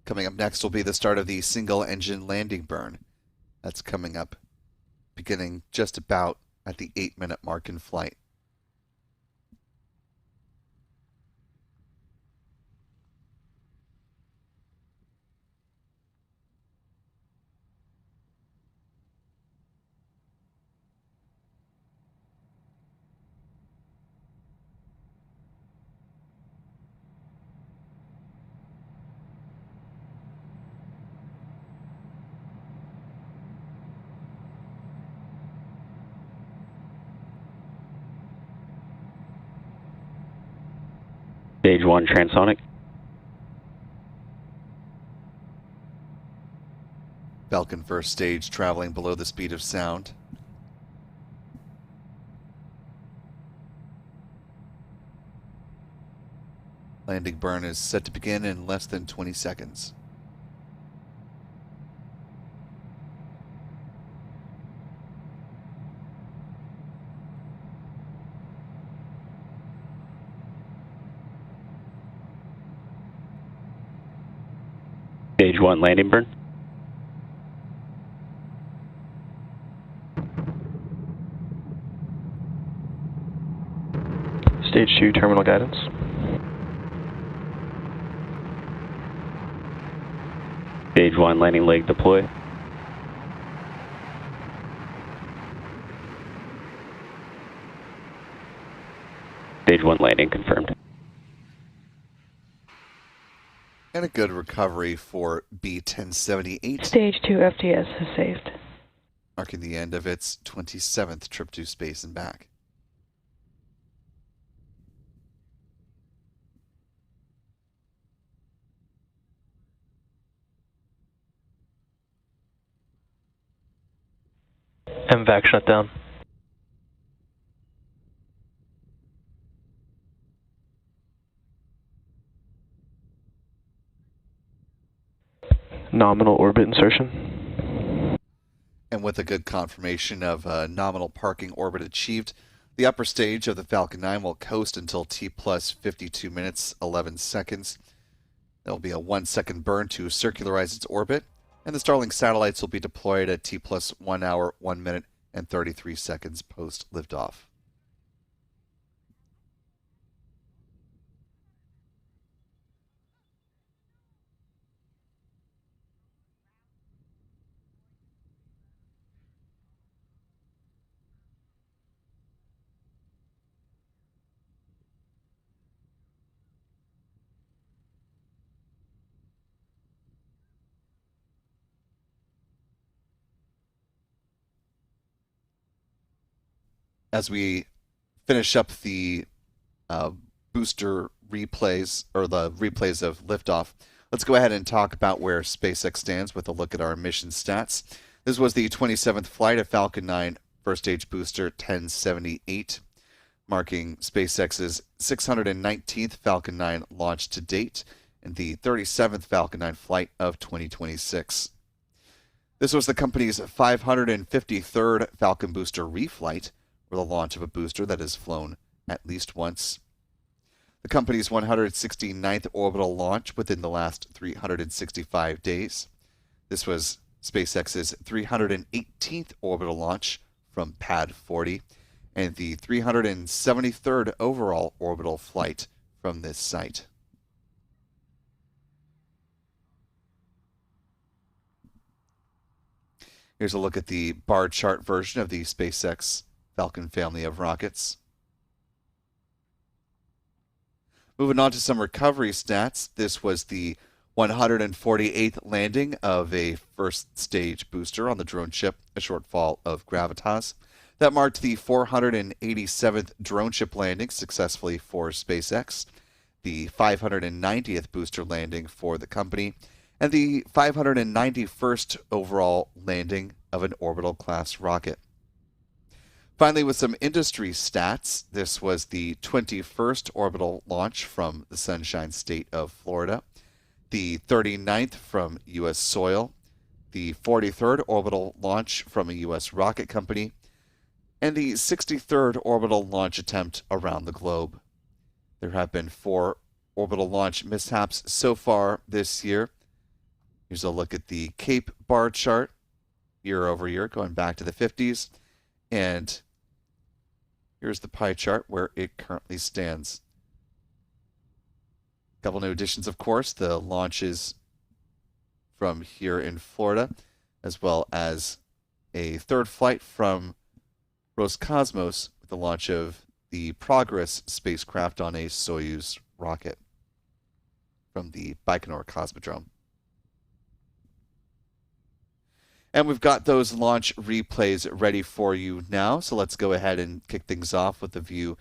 coming up next will be the start of the single engine landing burn. That's coming up beginning just about at the 8-minute mark in flight. Stage 1 transonic. Falcon first stage traveling below the speed of sound. Landing burn is set to begin in less than 20 seconds. Stage 1 landing burn. Stage 2 terminal guidance. Stage 1 landing leg deploy. Stage 1 landing confirmed. And a good recovery for B-1078, Stage 2 FTS is saved. marking the end of its 27th trip to space and back. MVAC shutdown. Nominal orbit insertion. And with a good confirmation of nominal parking orbit achieved, the upper stage of the Falcon 9 will coast until T plus 52 minutes, 11 seconds. There will be a 1 second burn to circularize its orbit, and the Starlink satellites will be deployed at T plus 1 hour, 1 minute, and 33 seconds post liftoff. As we finish up the booster replays, or the replays of liftoff, let's go ahead and talk about where SpaceX stands with a look at our mission stats. This was the 27th flight of Falcon 9 first stage booster 1078, marking SpaceX's 619th Falcon 9 launch to date and the 37th Falcon 9 flight of 2026. This was the company's 553rd Falcon booster reflight, or the launch of a booster that has flown at least once. The company's 169th orbital launch within the last 365 days. This was SpaceX's 318th orbital launch from Pad 40 and the 373rd overall orbital flight from this site. Here's a look at the bar chart version of the SpaceX Falcon family of rockets. Moving on to some recovery stats, this was the 148th landing of a first stage booster on the drone ship, a shortfall of gravitas. That marked the 487th drone ship landing successfully for SpaceX, the 590th booster landing for the company, and the 591st overall landing of an orbital class rocket. Finally, with some industry stats, this was the 21st orbital launch from the Sunshine State of Florida, the 39th from U.S. soil, the 43rd orbital launch from a U.S. rocket company, and the 63rd orbital launch attempt around the globe. There have been 4 orbital launch mishaps so far this year. Here's a look at the Cape bar chart year over year, going back to the 50s, and here's the pie chart where it currently stands. A couple new additions, of course, the launches from here in Florida, as well as a third flight from Roscosmos with the launch of the Progress spacecraft on a Soyuz rocket from the Baikonur Cosmodrome. And we've got those launch replays ready for you now, so let's go ahead and kick things off with a view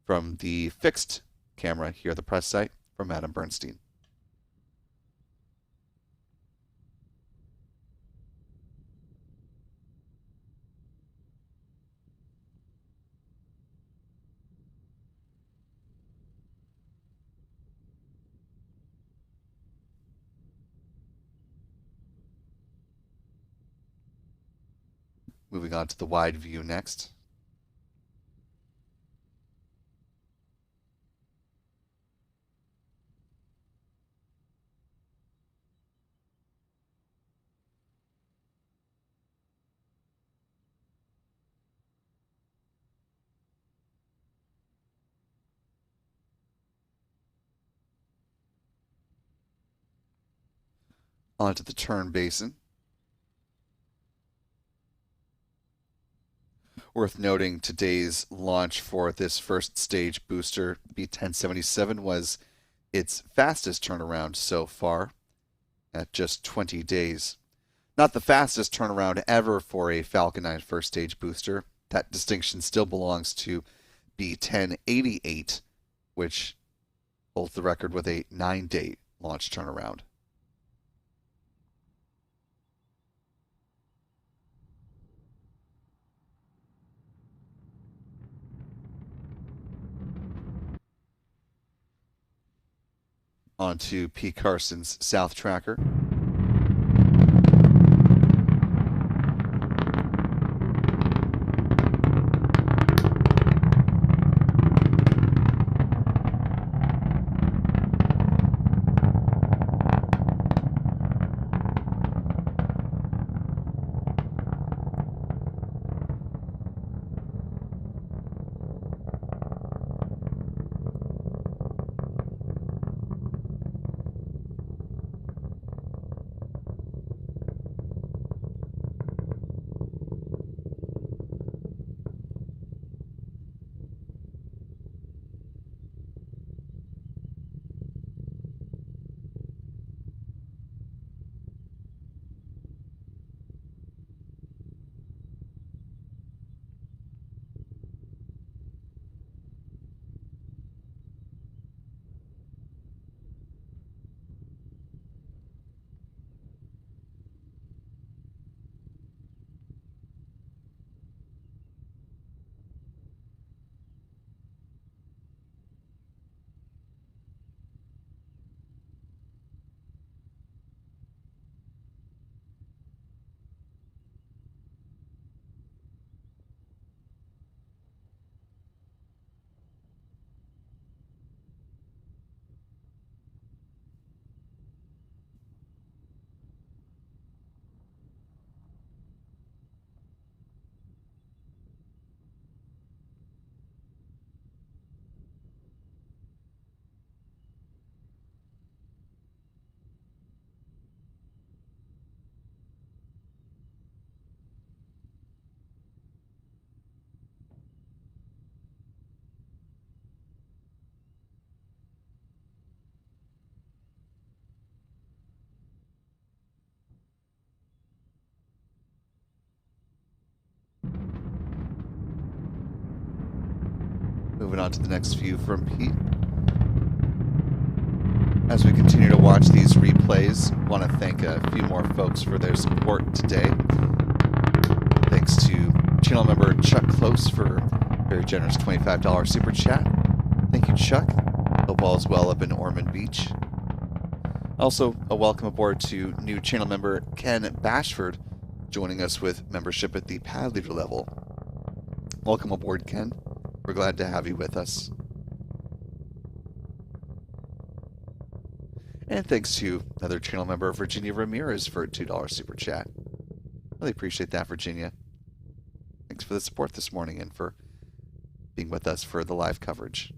from the fixed camera here at the press site from Adam Bernstein. Moving on to the wide view next. onto the turn basin. Worth noting, today's launch for this first stage booster, B1077, was its fastest turnaround so far at just 20 days. Not the fastest turnaround ever for a Falcon 9 first stage booster. That distinction still belongs to B1088, which holds the record with a 9-day launch turnaround. Onto P. Carson's South Tracker. Moving on to the next view from Pete. As we continue to watch these replays, I want to thank a few more folks for their support today. Thanks to channel member Chuck Close for a very generous $25 super chat. Thank you, Chuck. Hope all is well up in Ormond Beach. Also, a welcome aboard to new channel member Ken Bashford, joining us with membership at the pad leader level. Welcome aboard, Ken. We're glad to have you with us. And thanks to another channel member, Virginia Ramirez, for a $2 super chat. Really appreciate that, Virginia. Thanks for the support this morning and for being with us for the live coverage.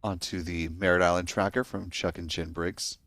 Onto the Merritt Island tracker from Chuck and Jen Briggs.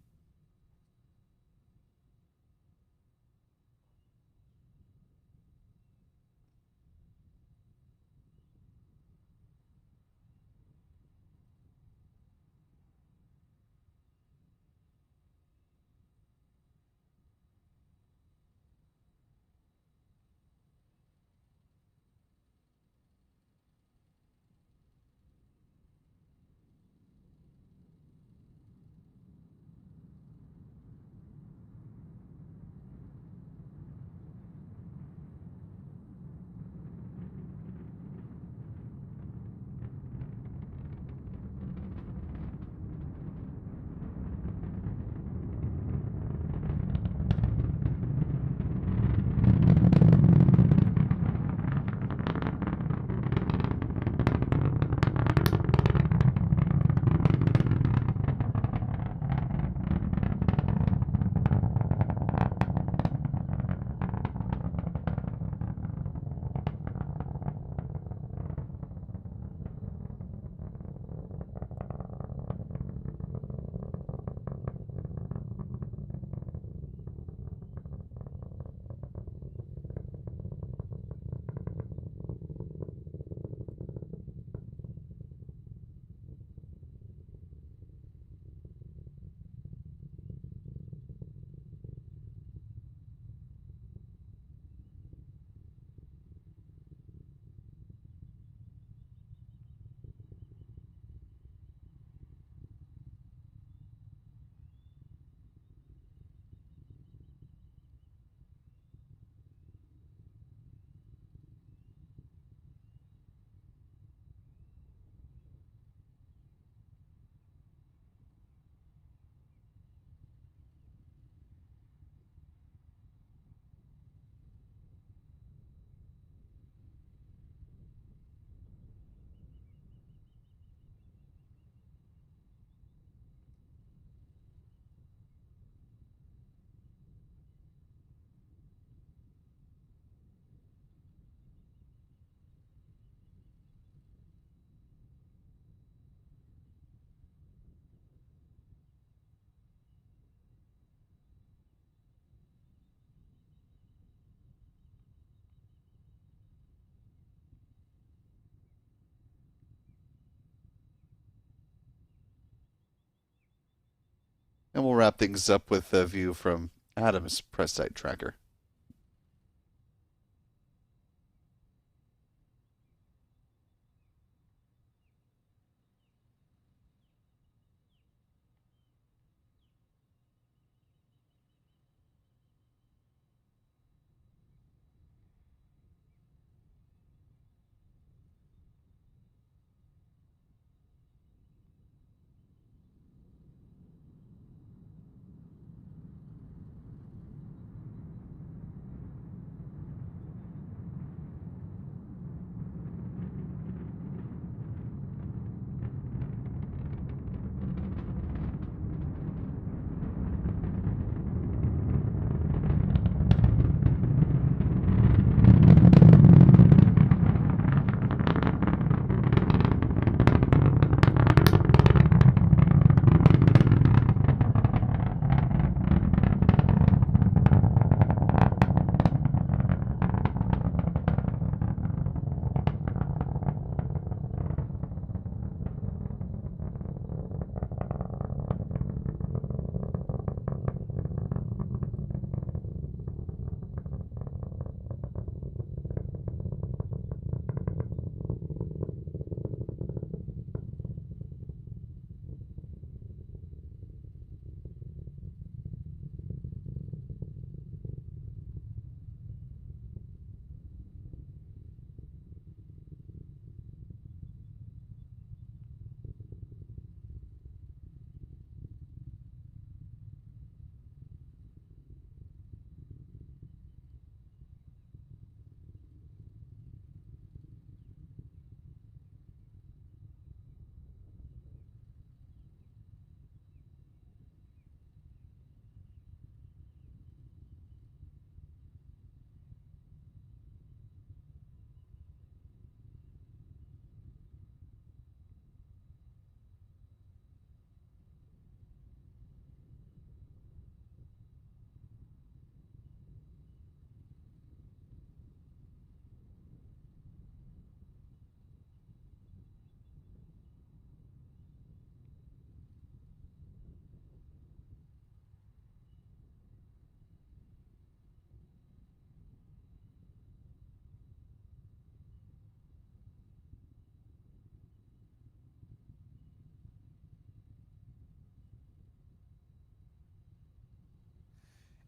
And we'll wrap things up with a view from Adam's press site tracker.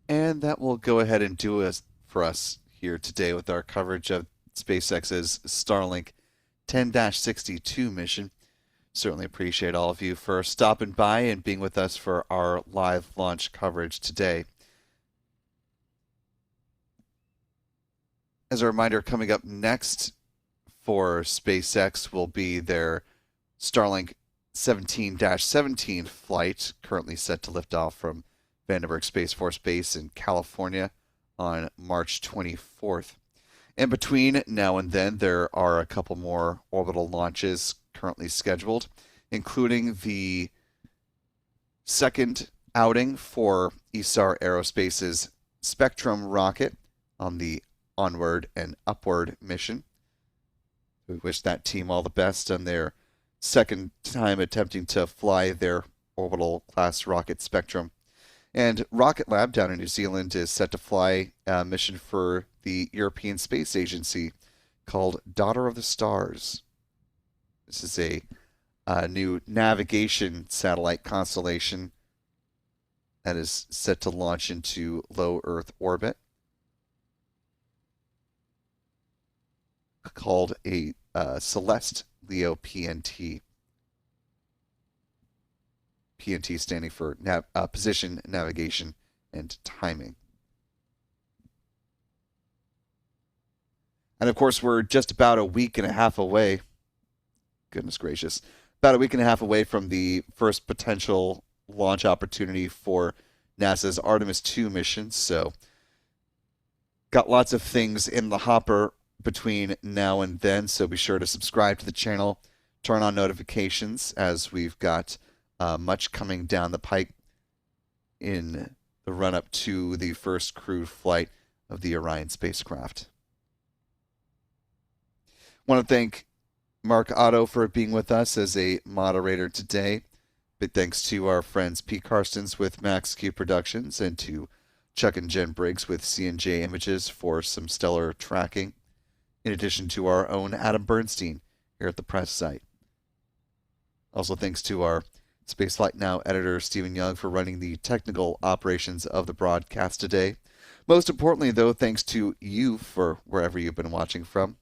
And that will go ahead and do it for us here today with our coverage of SpaceX's Starlink 10-62 mission. Certainly appreciate all of you for stopping by and being with us for our live launch coverage today. As a reminder, coming up next for SpaceX will be their Starlink 17-17 flight, currently set to lift off from Vandenberg Space Force Base in California on March 24th. In between now and then, there are a couple more orbital launches currently scheduled, including the second outing for ESAR Aerospace's Spectrum rocket on the Onward and Upward mission. We wish that team all the best on their second time attempting to fly their orbital class rocket Spectrum. And Rocket Lab down in New Zealand is set to fly a mission for the European Space Agency called Daughter of the Stars. This is a new navigation satellite constellation that is set to launch into low Earth orbit, called a Celeste Leo PNT. PNT standing for Position, Navigation, and Timing. And of course, we're just about a week and a half away. Goodness gracious. About a week and a half away from the first potential launch opportunity for NASA's Artemis 2 mission. So, got lots of things in the hopper between now and then. So, be sure to subscribe to the channel, turn on notifications, as we've got much coming down the pike in the run-up to the first crewed flight of the Orion spacecraft. I want to thank Mark Otto for being with us as a moderator today. Big thanks to our friends Pete Karstens with Max Q Productions and to Chuck and Jen Briggs with C&J Images for some stellar tracking, in addition to our own Adam Bernstein here at the press site. Also thanks to our Spaceflight Now editor Stephen Young for running the technical operations of the broadcast today. Most importantly, though, thanks to you for wherever you've been watching from.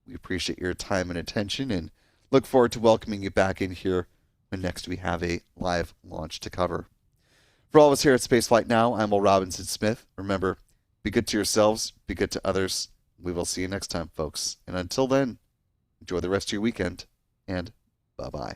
We appreciate your time and attention and look forward to welcoming you back in here when next we have a live launch to cover. For all of us here at Spaceflight Now, I'm Will Robinson Smith. Remember, be good to yourselves, be good to others. We will see you next time, folks. And until then, enjoy the rest of your weekend, and bye-bye.